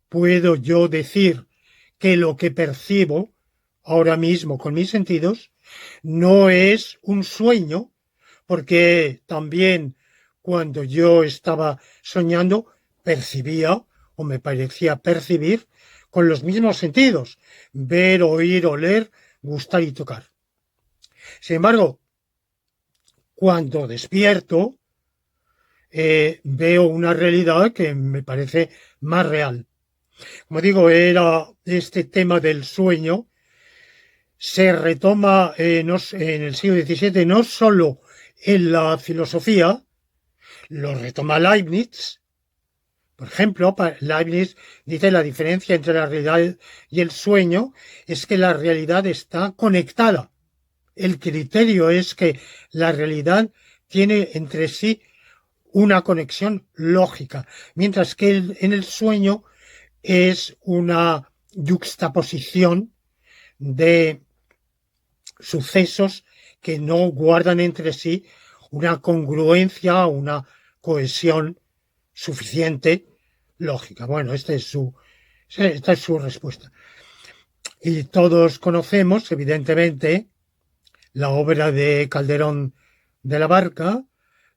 puedo yo decir que lo que percibo ahora mismo con mis sentidos no es un sueño, porque también cuando yo estaba soñando percibía o me parecía percibir con los mismos sentidos: ver, oír, oler, gustar y tocar. Sin embargo, cuando despierto, veo una realidad que me parece más real. Como digo, era este tema del sueño, se retoma en el siglo XVII no solo en la filosofía, lo retoma Leibniz. Por ejemplo, Leibniz dice la diferencia entre la realidad y el sueño es que la realidad está conectada. El criterio es que la realidad tiene entre sí una conexión lógica, mientras que en el sueño es una yuxtaposición de sucesos que no guardan entre sí una congruencia, una cohesión suficiente lógica. Bueno, esta es su respuesta. Y todos conocemos, evidentemente, la obra de Calderón de la Barca,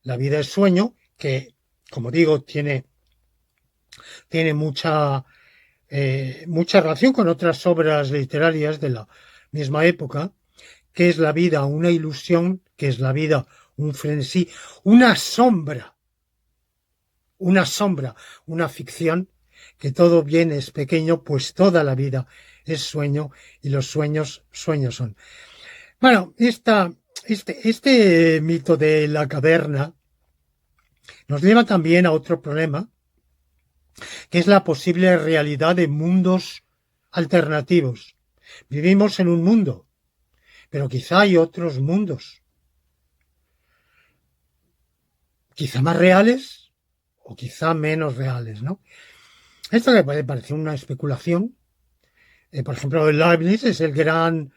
La vida es sueño, que, como digo, tiene mucha relación con otras obras literarias de la misma época. ¿Qué es la vida? Una ilusión. ¿Qué es la vida? Un frenesí, una sombra, una ficción, que todo bien es pequeño, pues toda la vida es sueño y los sueños son. Bueno, este mito de la caverna nos lleva también a otro problema, que es la posible realidad de mundos alternativos. Vivimos en un mundo, pero quizá hay otros mundos, quizá más reales o quizá menos reales, ¿no? Esto que puede parecer una especulación. Por ejemplo, Leibniz es el gran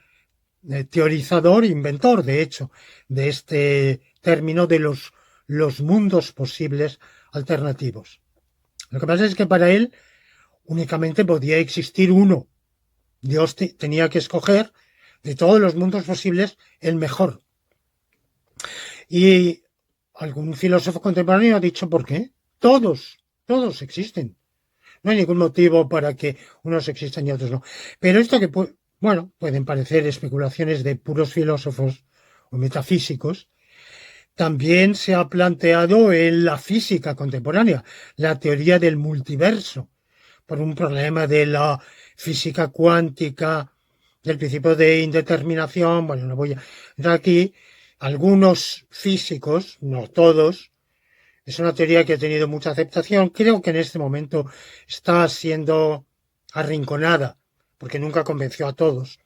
teorizador, inventor, de hecho, de este término de los mundos posibles alternativos. Lo que pasa es que para él únicamente podía existir uno. Dios tenía que escoger de todos los mundos posibles, el mejor. Y algún filósofo contemporáneo ha dicho, ¿por qué? Todos existen. No hay ningún motivo para que unos existan y otros no. Pero esto que, bueno, pueden parecer especulaciones de puros filósofos o metafísicos, también se ha planteado en la física contemporánea, la teoría del multiverso, por un problema de la física cuántica, del principio de indeterminación. Bueno, no voy a entrar aquí. Algunos físicos, no todos, es una teoría que ha tenido mucha aceptación. Creo que en este momento está siendo arrinconada, porque nunca convenció a todos,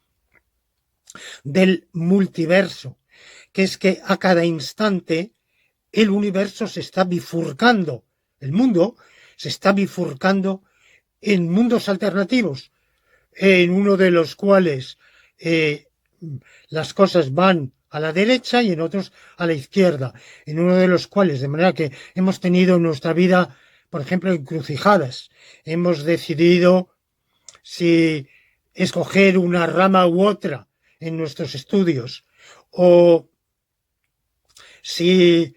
del multiverso, que es que a cada instante el universo se está bifurcando, el mundo se está bifurcando en mundos alternativos, en uno de los cuales las cosas van a la derecha y en otros a la izquierda, en uno de los cuales, de manera que hemos tenido en nuestra vida, por ejemplo, encrucijadas. Hemos decidido si escoger una rama u otra en nuestros estudios, o si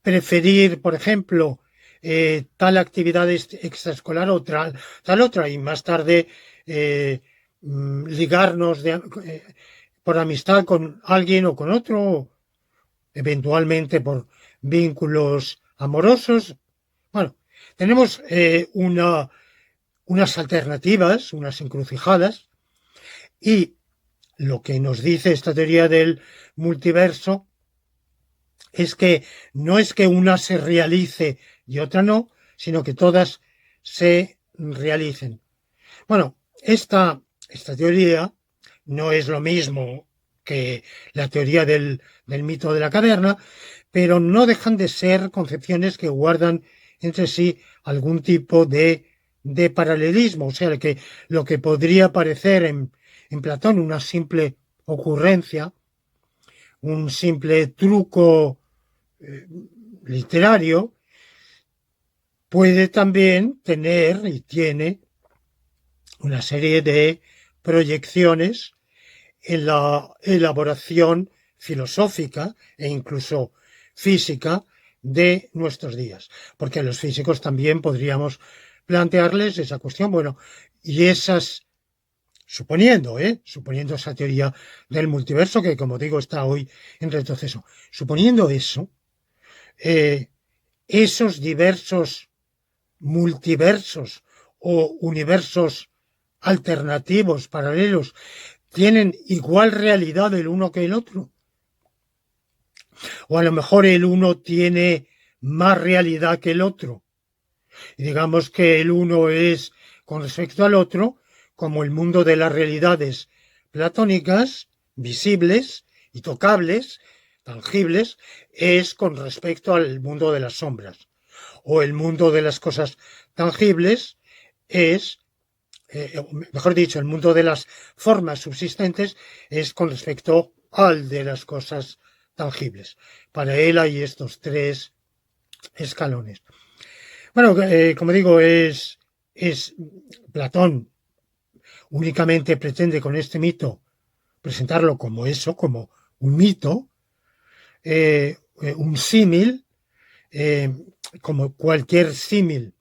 preferir, por ejemplo, tal actividad extraescolar o tal otra, y más tarde ligarnos por amistad con alguien o con otro, eventualmente por vínculos amorosos. Bueno, tenemos unas alternativas, unas encrucijadas, y lo que nos dice esta teoría del multiverso es que no es que una se realice y otra no, sino que todas se realicen. Bueno, esta teoría no es lo mismo que la teoría del mito de la caverna, pero no dejan de ser concepciones que guardan entre sí algún tipo de paralelismo. O sea, que lo que podría parecer en Platón una simple ocurrencia, un simple truco literario, puede también tener y tiene una serie de proyecciones en la elaboración filosófica e incluso física de nuestros días. Porque a los físicos también podríamos plantearles esa cuestión. Bueno, y esas, suponiendo esa teoría del multiverso, que como digo está hoy en retroceso, suponiendo eso, esos diversos multiversos o universos alternativos, paralelos, tienen igual realidad el uno que el otro. O a lo mejor el uno tiene más realidad que el otro. Y digamos que el uno es, con respecto al otro, como el mundo de las realidades platónicas, visibles y tocables, tangibles, es con respecto al mundo de las sombras. O el mundo de las cosas tangibles es, mejor dicho, el mundo de las formas subsistentes es con respecto al de las cosas tangibles. Para él hay estos tres escalones. Bueno, como digo, es Platón únicamente pretende con este mito presentarlo como eso, como un mito, un símil, como cualquier símil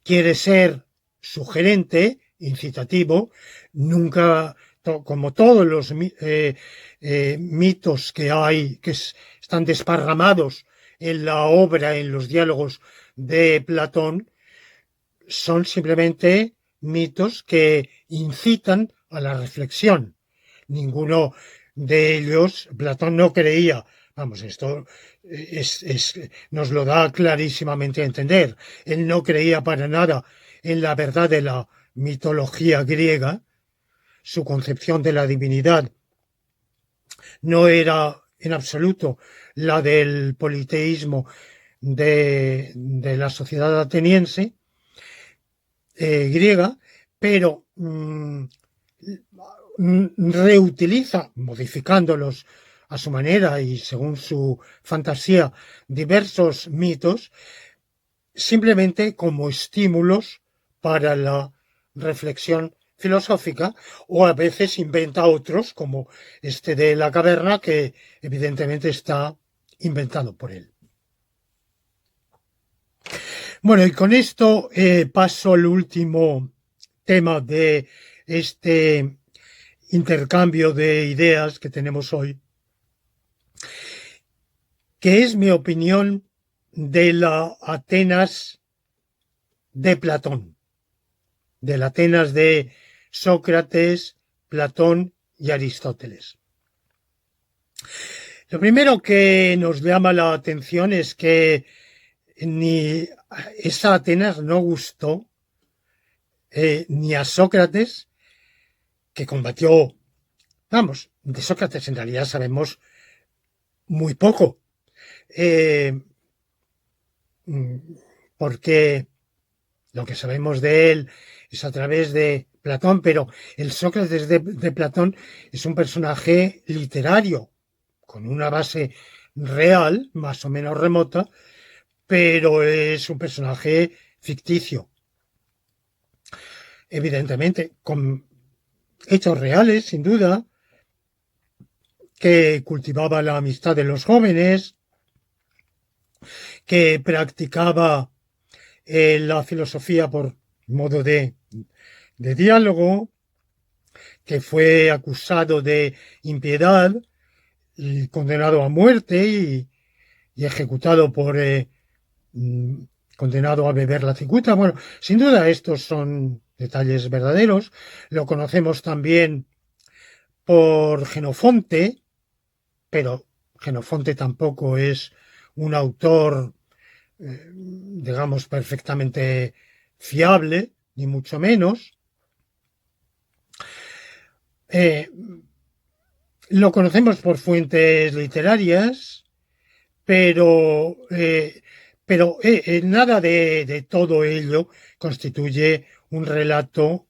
quiere ser sugerente, incitativo, nunca, como todos los mitos que hay, que están desparramados en la obra, en los diálogos de Platón, son simplemente mitos que incitan a la reflexión. Ninguno de ellos, Platón no creía, vamos, esto nos lo da clarísimamente a entender, él no creía para nada en la verdad de la mitología griega, su concepción de la divinidad no era en absoluto la del politeísmo de la sociedad ateniense, griega, pero reutiliza, modificándolos a su manera y según su fantasía, diversos mitos, simplemente como estímulos para la reflexión filosófica, o a veces inventa otros, como este de la caverna, que evidentemente está inventado por él. Bueno, y con esto paso al último tema de este intercambio de ideas que tenemos hoy, que es mi opinión de la Atenas de Platón, de la Atenas de Sócrates, Platón y Aristóteles. Lo primero que nos llama la atención es que ni esa Atenas no gustó ni a Sócrates, que combatió, vamos, de Sócrates en realidad sabemos muy poco, porque lo que sabemos de él es a través de Platón, pero el Sócrates de Platón es un personaje literario, con una base real, más o menos remota, pero es un personaje ficticio. Evidentemente, con hechos reales, sin duda, que cultivaba la amistad de los jóvenes, que practicaba la filosofía por modo de diálogo, que fue acusado de impiedad y condenado a muerte y ejecutado por condenado a beber la cicuta. Bueno, sin duda estos son detalles verdaderos. Lo conocemos también por Jenofonte, pero Jenofonte tampoco es un autor, digamos, perfectamente fiable, ni mucho menos. Lo conocemos por fuentes literarias, pero nada de todo ello constituye un relato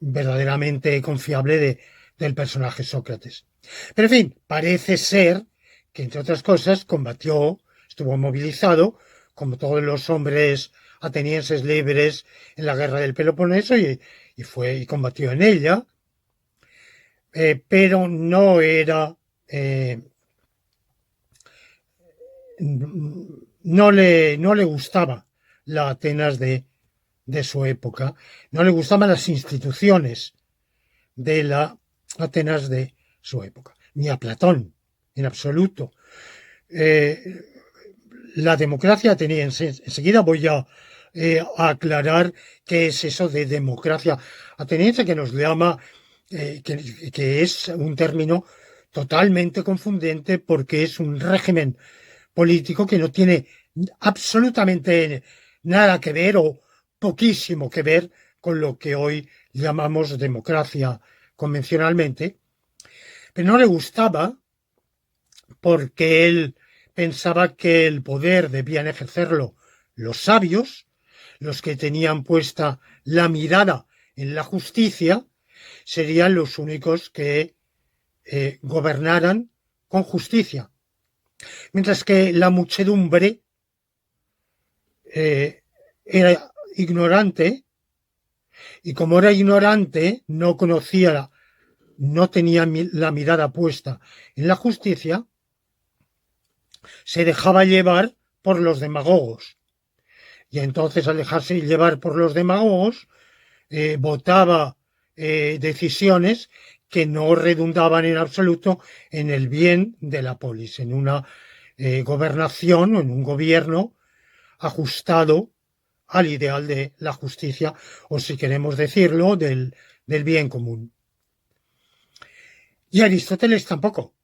verdaderamente confiable del personaje Sócrates. Pero en fin, parece ser que, entre otras cosas, combatió, estuvo movilizado, como todos los hombres atenienses libres en la guerra del Peloponeso, y combatió en ella, pero no era no le gustaba la Atenas de su época, no le gustaban las instituciones de la Atenas de su época, ni a Platón, en absoluto. La democracia ateniense, enseguida voy a aclarar qué es eso de democracia ateniense, que nos llama, que es un término totalmente confundente porque es un régimen político que no tiene absolutamente nada que ver o poquísimo que ver con lo que hoy llamamos democracia convencionalmente, pero no le gustaba porque él pensaba que el poder debían ejercerlo los sabios, los que tenían puesta la mirada en la justicia, serían los únicos que gobernaran con justicia. Mientras que la muchedumbre era ignorante, y como era ignorante, no conocía, no tenía la mirada puesta en la justicia, se dejaba llevar por los demagogos. Y entonces, al dejarse llevar por los demagogos, votaba decisiones que no redundaban en absoluto en el bien de la polis, en una gobernación o en un gobierno ajustado al ideal de la justicia, o si queremos decirlo, del bien común. Y Aristóteles tampoco.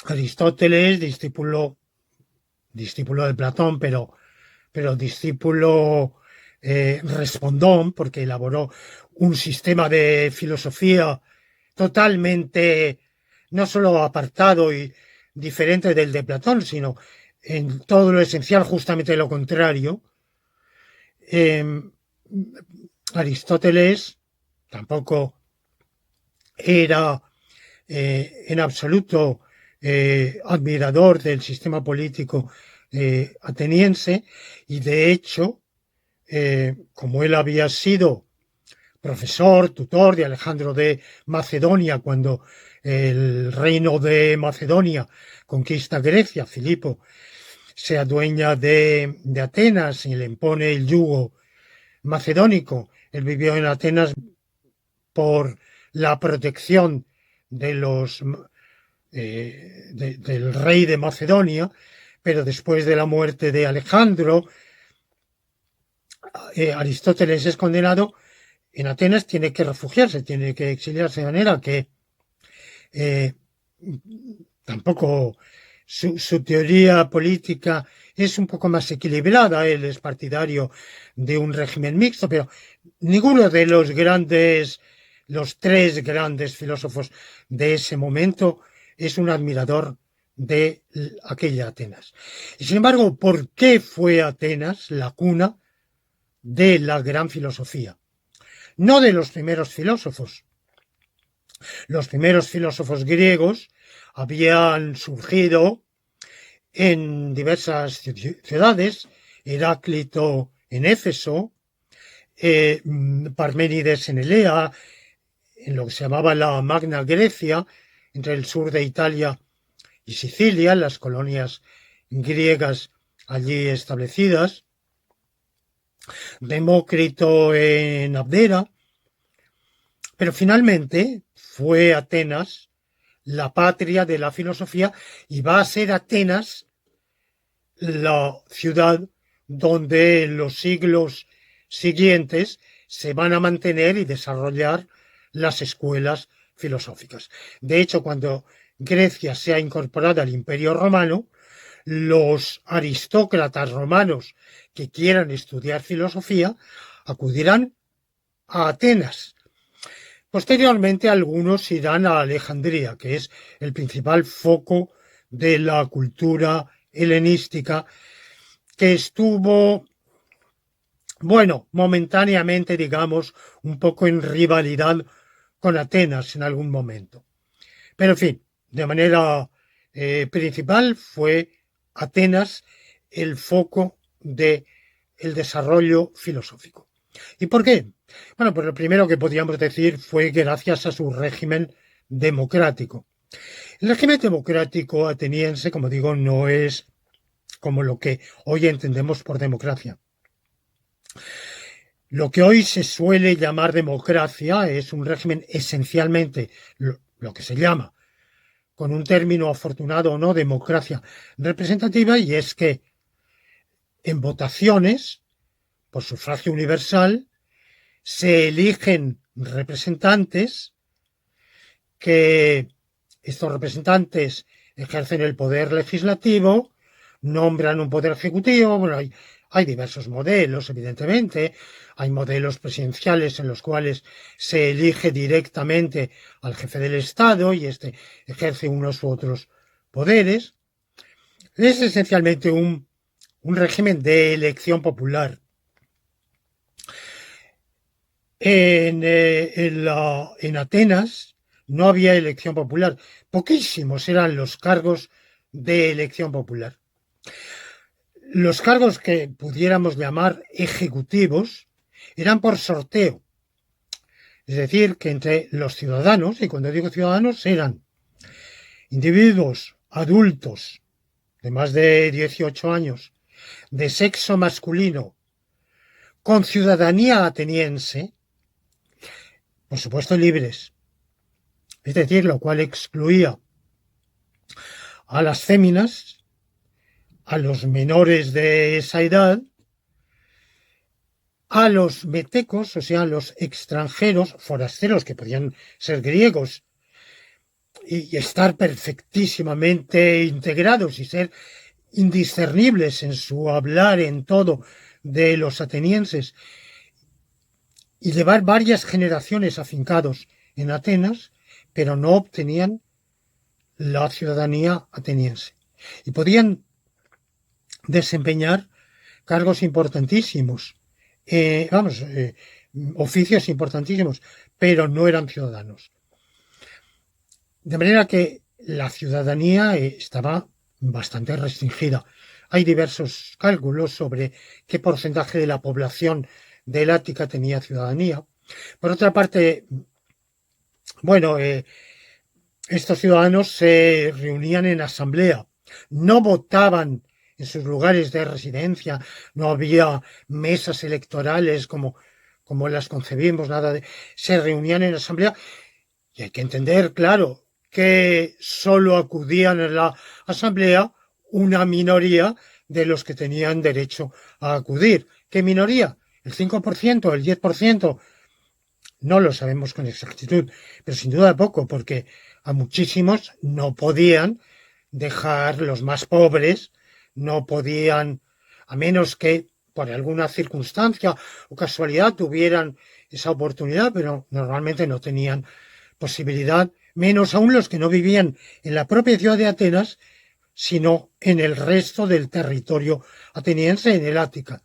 Aristóteles, discípulo de Platón, pero discípulo respondón, porque elaboró un sistema de filosofía totalmente, no solo apartado y diferente del de Platón, sino en todo lo esencial justamente lo contrario. Aristóteles tampoco era en absoluto admirador del sistema político ateniense, y de hecho, como él había sido profesor, tutor de Alejandro de Macedonia, cuando el reino de Macedonia conquista Grecia, Filipo se adueña de Atenas y le impone el yugo macedónico. Él vivió en Atenas por la protección de del rey de Macedonia, pero después de la muerte de Alejandro, Aristóteles es condenado en Atenas, tiene que refugiarse, tiene que exiliarse, de manera que tampoco su teoría política es un poco más equilibrada. Él es partidario de un régimen mixto, pero ninguno de los tres grandes filósofos de ese momento es un admirador de aquella Atenas. Y sin embargo, ¿por qué fue Atenas la cuna de la gran filosofía? No de los primeros filósofos. Los primeros filósofos griegos habían surgido en diversas ciudades, Heráclito en Éfeso, Parménides en Elea, en lo que se llamaba la Magna Grecia, entre el sur de Italia y Sicilia, las colonias griegas allí establecidas, Demócrito en Abdera, pero finalmente fue Atenas la patria de la filosofía y va a ser Atenas la ciudad donde en los siglos siguientes se van a mantener y desarrollar las escuelas filosóficas. De hecho, cuando Grecia sea incorporada al Imperio Romano, los aristócratas romanos que quieran estudiar filosofía acudirán a Atenas. Posteriormente, algunos irán a Alejandría, que es el principal foco de la cultura helenística, que estuvo, bueno, momentáneamente, digamos, un poco en rivalidad con Atenas en algún momento. Pero, en fin, de manera principal fue Atenas el foco del desarrollo filosófico. ¿Y por qué? Bueno, pues lo primero que podríamos decir fue gracias a su régimen democrático. El régimen democrático ateniense, como digo, no es como lo que hoy entendemos por democracia. Lo que hoy se suele llamar democracia es un régimen esencialmente lo que se llama, con un término afortunado o no, democracia representativa, y es que en votaciones, por sufragio universal, se eligen representantes que estos representantes ejercen el poder legislativo, nombran un poder ejecutivo. Bueno, hay diversos modelos, evidentemente. Hay modelos presidenciales en los cuales se elige directamente al jefe del Estado y éste ejerce unos u otros poderes. Es esencialmente un régimen de elección popular. En Atenas no había elección popular. Poquísimos eran los cargos de elección popular. Los cargos que pudiéramos llamar ejecutivos eran por sorteo. Es decir, que entre los ciudadanos, y cuando digo ciudadanos, eran individuos adultos de más de 18 años, de sexo masculino, con ciudadanía ateniense, por supuesto libres, es decir, lo cual excluía a las féminas, a los menores de esa edad, a los metecos, o sea, los extranjeros, forasteros, que podían ser griegos y estar perfectísimamente integrados y ser indiscernibles en su hablar, en todo, de los atenienses, y llevar varias generaciones afincados en Atenas, pero no obtenían la ciudadanía ateniense. Y podían desempeñar cargos importantísimos, oficios importantísimos, pero no eran ciudadanos. De manera que la ciudadanía estaba bastante restringida. Hay diversos cálculos sobre qué porcentaje de la población del Ática tenía ciudadanía. Por otra parte, bueno, estos ciudadanos se reunían en asamblea, no votaban en sus lugares de residencia, no había mesas electorales como las concebimos, nada de... Se reunían en asamblea y hay que entender, claro, que solo acudían a la asamblea una minoría de los que tenían derecho a acudir. ¿Qué minoría? ¿El 5%? ¿El 10%? No lo sabemos con exactitud, pero sin duda poco, porque a muchísimos no podían dejar, los más pobres, no podían, a menos que por alguna circunstancia o casualidad tuvieran esa oportunidad, pero normalmente no tenían posibilidad, menos aún los que no vivían en la propia ciudad de Atenas, sino en el resto del territorio ateniense, en el Ática.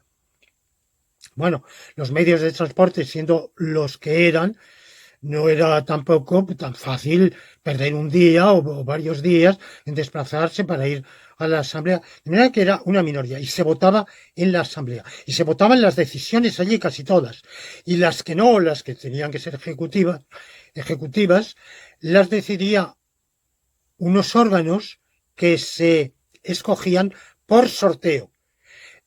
Bueno, los medios de transporte, siendo los que eran, no era tampoco tan fácil perder un día o varios días en desplazarse para ir a la asamblea. De manera que era una minoría y se votaba en la asamblea. Y se votaban las decisiones allí casi todas. Y las que no, las que tenían que ser ejecutivas, las decidía unos órganos que se escogían por sorteo.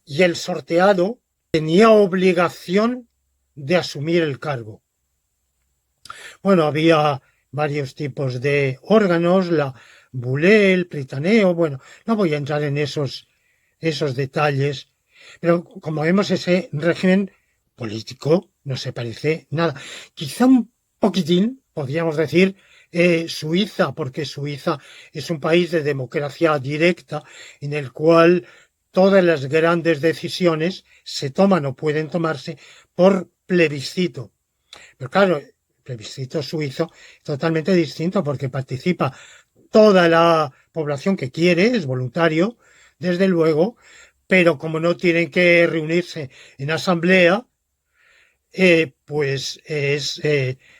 Y el sorteado tenía obligación de asumir el cargo. Bueno, había varios tipos de órganos, la bulé, el pritaneo, bueno, no voy a entrar en esos detalles, pero como vemos ese régimen político no se parece nada. Quizá un poquitín, podríamos decir, Suiza, porque Suiza es un país de democracia directa en el cual todas las grandes decisiones se toman o pueden tomarse por plebiscito. Pero claro, el plebiscito suizo es totalmente distinto porque participa toda la población que quiere, es voluntario, desde luego, pero como no tienen que reunirse en asamblea, pues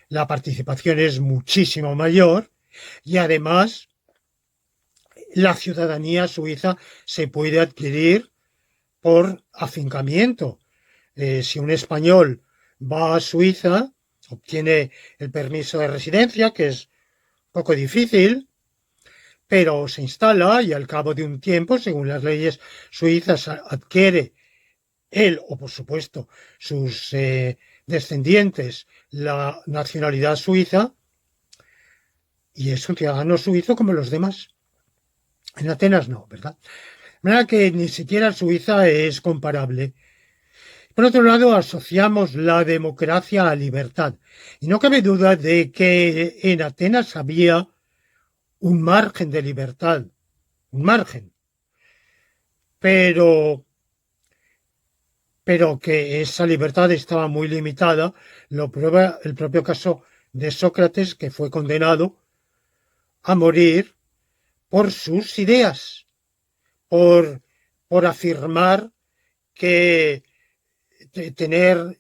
la participación es muchísimo mayor y además la ciudadanía suiza se puede adquirir por afincamiento. Si un español va a Suiza, obtiene el permiso de residencia, que es poco difícil, pero se instala y al cabo de un tiempo, según las leyes suizas, adquiere él o, por supuesto, sus descendientes la nacionalidad suiza y es un ciudadano suizo como los demás. En Atenas no, ¿verdad? De manera que ni siquiera Suiza es comparable. Por otro lado, asociamos la democracia a libertad. Y no cabe duda de que en Atenas había un margen de libertad, un margen, pero que esa libertad estaba muy limitada. Lo prueba el propio caso de Sócrates, que fue condenado a morir por sus ideas, por afirmar que tener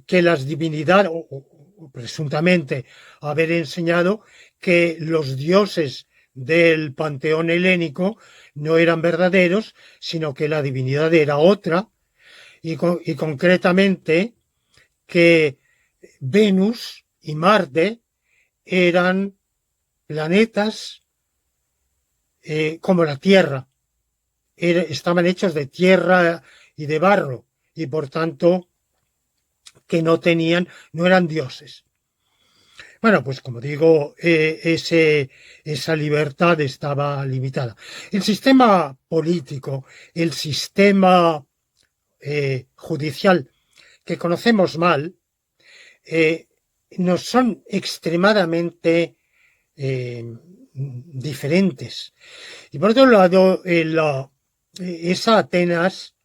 que las divinidades, o presuntamente haber enseñado que los dioses del panteón helénico no eran verdaderos, sino que la divinidad era otra, y concretamente que Venus y Marte eran planetas como la Tierra, estaban hechos de tierra y de barro, y por tanto que no eran dioses. Bueno, pues como digo, esa libertad estaba limitada. El sistema político, el sistema judicial que conocemos mal, nos son extremadamente diferentes. Y por otro lado, esa Atenas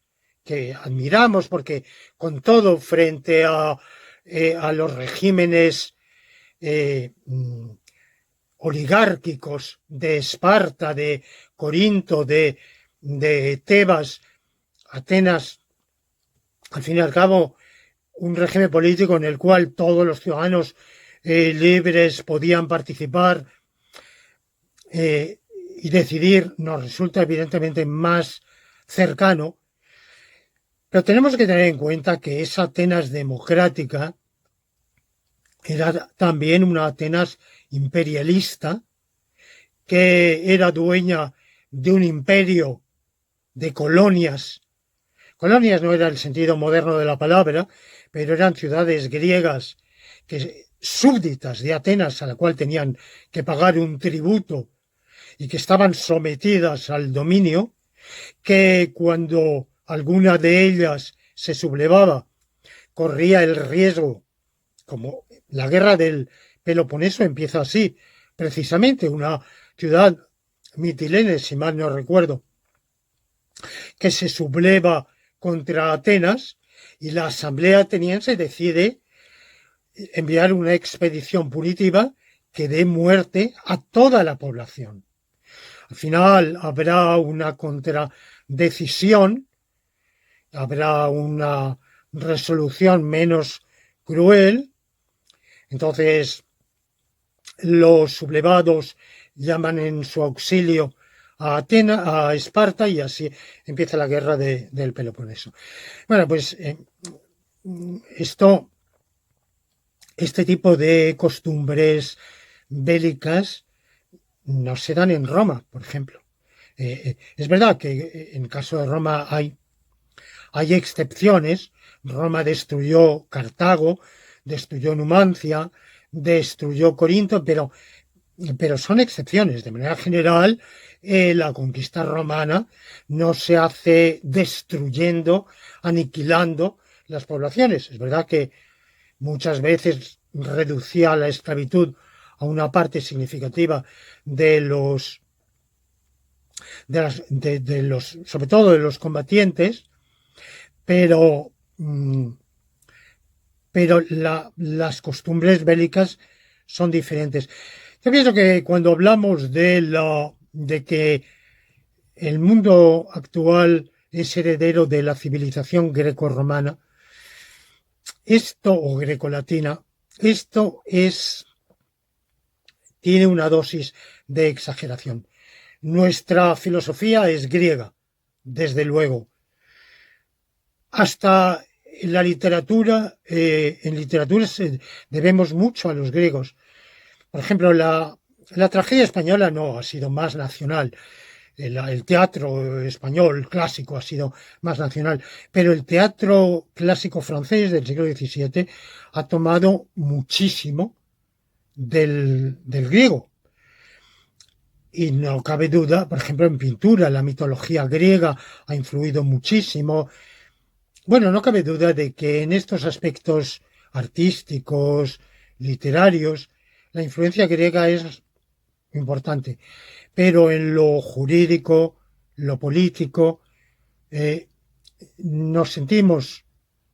que admiramos porque con todo frente a los regímenes oligárquicos de Esparta, de Corinto, de Tebas, Atenas, al fin y al cabo, un régimen político en el cual todos los ciudadanos libres podían participar y decidir, nos resulta evidentemente más cercano. Pero tenemos que tener en cuenta que esa Atenas democrática era también una Atenas imperialista que era dueña de un imperio de colonias. Colonias no era el sentido moderno de la palabra, pero eran ciudades griegas que, súbditas de Atenas, a la cual tenían que pagar un tributo y que estaban sometidas al dominio, que cuando alguna de ellas se sublevaba, corría el riesgo, como la guerra del Peloponeso empieza así, precisamente una ciudad mitilene, si mal no recuerdo, que se subleva contra Atenas y la asamblea ateniense decide enviar una expedición punitiva que dé muerte a toda la población. Al final habrá una contradecisión, habrá una resolución menos cruel. Entonces los sublevados llaman en su auxilio a Esparta, y así empieza la guerra del Peloponeso. Bueno, pues este tipo de costumbres bélicas no se dan en Roma, por ejemplo. Es verdad que en el caso de Roma hay excepciones. Roma destruyó Cartago, destruyó Numancia, destruyó Corinto, pero son excepciones. De manera general, la conquista romana no se hace destruyendo, aniquilando las poblaciones. Es verdad que muchas veces reducía la esclavitud a una parte significativa de los, sobre todo de los combatientes, pero las costumbres bélicas son diferentes. Yo pienso que cuando hablamos de que el mundo actual es heredero de la civilización grecorromana, o grecolatina, tiene una dosis de exageración. Nuestra filosofía es griega, desde luego. Hasta la literatura, en literatura debemos mucho a los griegos. Por ejemplo, la tragedia española no ha sido más nacional. El teatro español clásico ha sido más nacional, pero el teatro clásico francés del siglo XVII ha tomado muchísimo del griego. Y no cabe duda, por ejemplo, en pintura, la mitología griega ha influido muchísimo. Bueno, no cabe duda de que en estos aspectos artísticos, literarios, la influencia griega es importante. Pero en lo jurídico, lo político, nos sentimos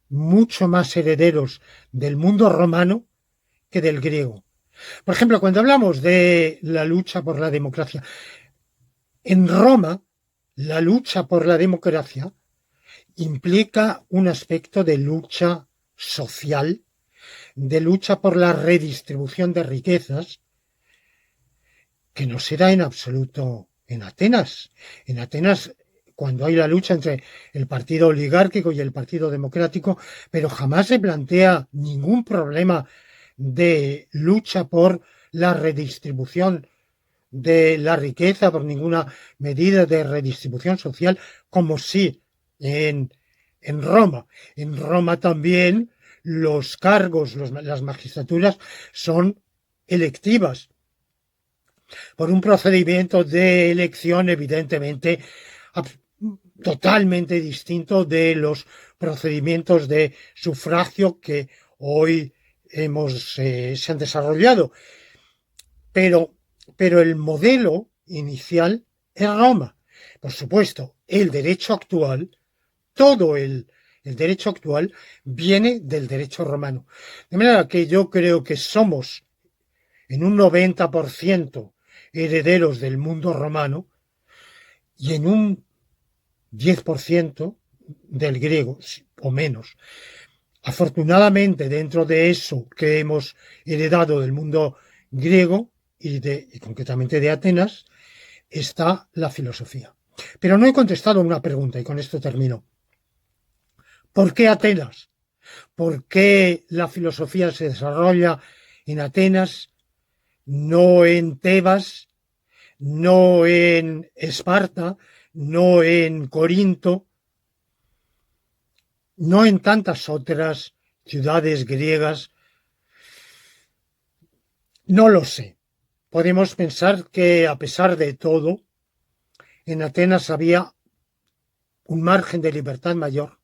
mucho más herederos del mundo romano que del griego. Por ejemplo, cuando hablamos de la lucha por la democracia, en Roma, la lucha por la democracia implica un aspecto de lucha social, de lucha por la redistribución de riquezas, que no se da en absoluto en Atenas. En Atenas, cuando hay la lucha entre el partido oligárquico y el partido democrático, pero jamás se plantea ningún problema de lucha por la redistribución de la riqueza, por ninguna medida de redistribución social, como sí en Roma. En Roma también los cargos, las magistraturas son electivas por un procedimiento de elección evidentemente totalmente distinto de los procedimientos de sufragio que hoy se han desarrollado. Pero el modelo inicial es Roma. Por supuesto, el derecho actual, todo el derecho actual viene del derecho romano. De manera que yo creo que somos en un 90% herederos del mundo romano y en un 10% del griego, o menos. Afortunadamente, dentro de eso que hemos heredado del mundo griego y concretamente de Atenas, está la filosofía. Pero no he contestado una pregunta y con esto termino. ¿Por qué Atenas? ¿Por qué la filosofía se desarrolla en Atenas, no en Tebas, no en Esparta, no en Corinto, no en tantas otras ciudades griegas. No lo sé. Podemos pensar que, a pesar de todo, en Atenas había un margen de libertad mayor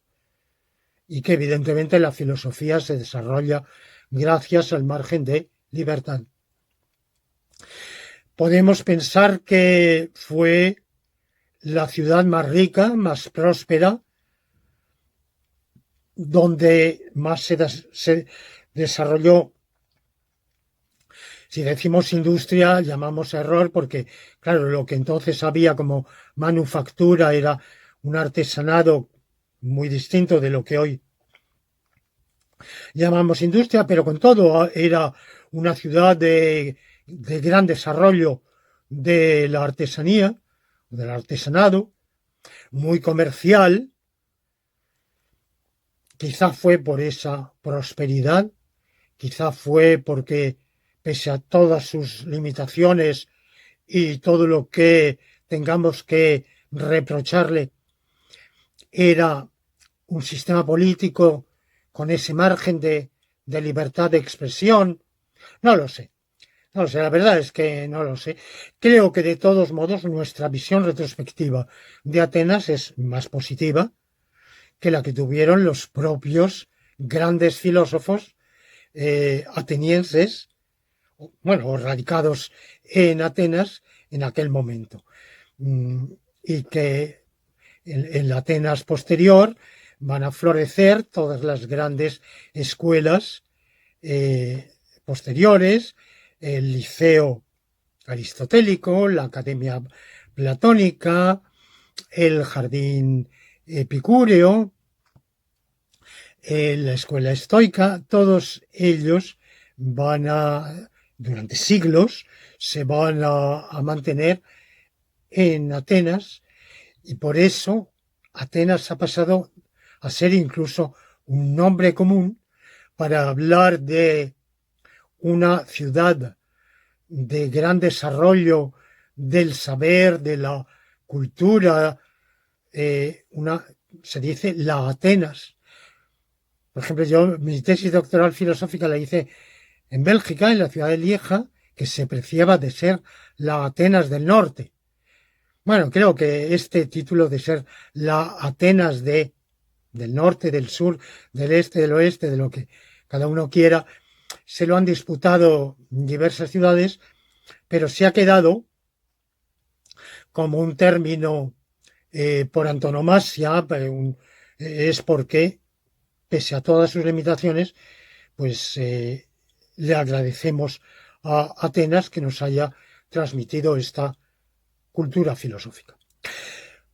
y que evidentemente la filosofía se desarrolla gracias al margen de libertad. Podemos pensar que fue la ciudad más rica, más próspera, donde más se desarrolló. Si decimos industria, llamamos error porque, claro, lo que entonces había como manufactura era un artesanado muy distinto de lo que hoy llamamos industria, pero con todo era una ciudad de gran desarrollo de la artesanía, del artesanado, muy comercial. Quizá fue por esa prosperidad, quizá fue porque, pese a todas sus limitaciones y todo lo que tengamos que reprocharle, era un sistema político con ese margen de libertad de expresión. No lo sé. No lo sé, la verdad es que no lo sé. Creo que de todos modos nuestra visión retrospectiva de Atenas es más positiva que la que tuvieron los propios grandes filósofos atenienses, bueno, radicados en Atenas en aquel momento. Y que en la Atenas posterior van a florecer todas las grandes escuelas posteriores, el liceo aristotélico, la academia platónica, el jardín epicúreo, la escuela estoica, todos ellos van a, durante siglos, se van a mantener en Atenas y por eso Atenas ha pasado a ser incluso un nombre común para hablar de una ciudad de gran desarrollo del saber, de la cultura, se dice la Atenas. Por ejemplo, yo mi tesis doctoral filosófica la hice en Bélgica, en la ciudad de Lieja, que se preciaba de ser la Atenas del Norte. Bueno, creo que este título de ser la Atenas del norte, del sur, del este, del oeste, de lo que cada uno quiera, se lo han disputado diversas ciudades, pero se ha quedado como un término por antonomasia, es porque, pese a todas sus limitaciones, pues le agradecemos a Atenas que nos haya transmitido esta cultura filosófica.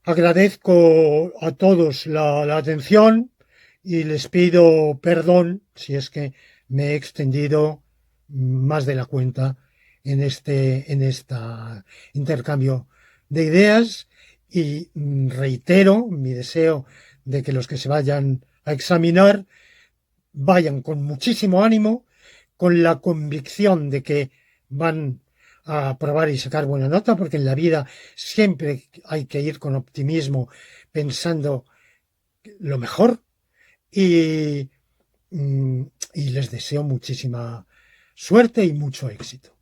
Agradezco a todos la atención y les pido perdón si es que me he extendido más de la cuenta en este intercambio de ideas y reitero mi deseo de que los que se vayan a examinar vayan con muchísimo ánimo, con la convicción de que van a probar y sacar buena nota, porque en la vida siempre hay que ir con optimismo, pensando lo mejor y les deseo muchísima suerte y mucho éxito.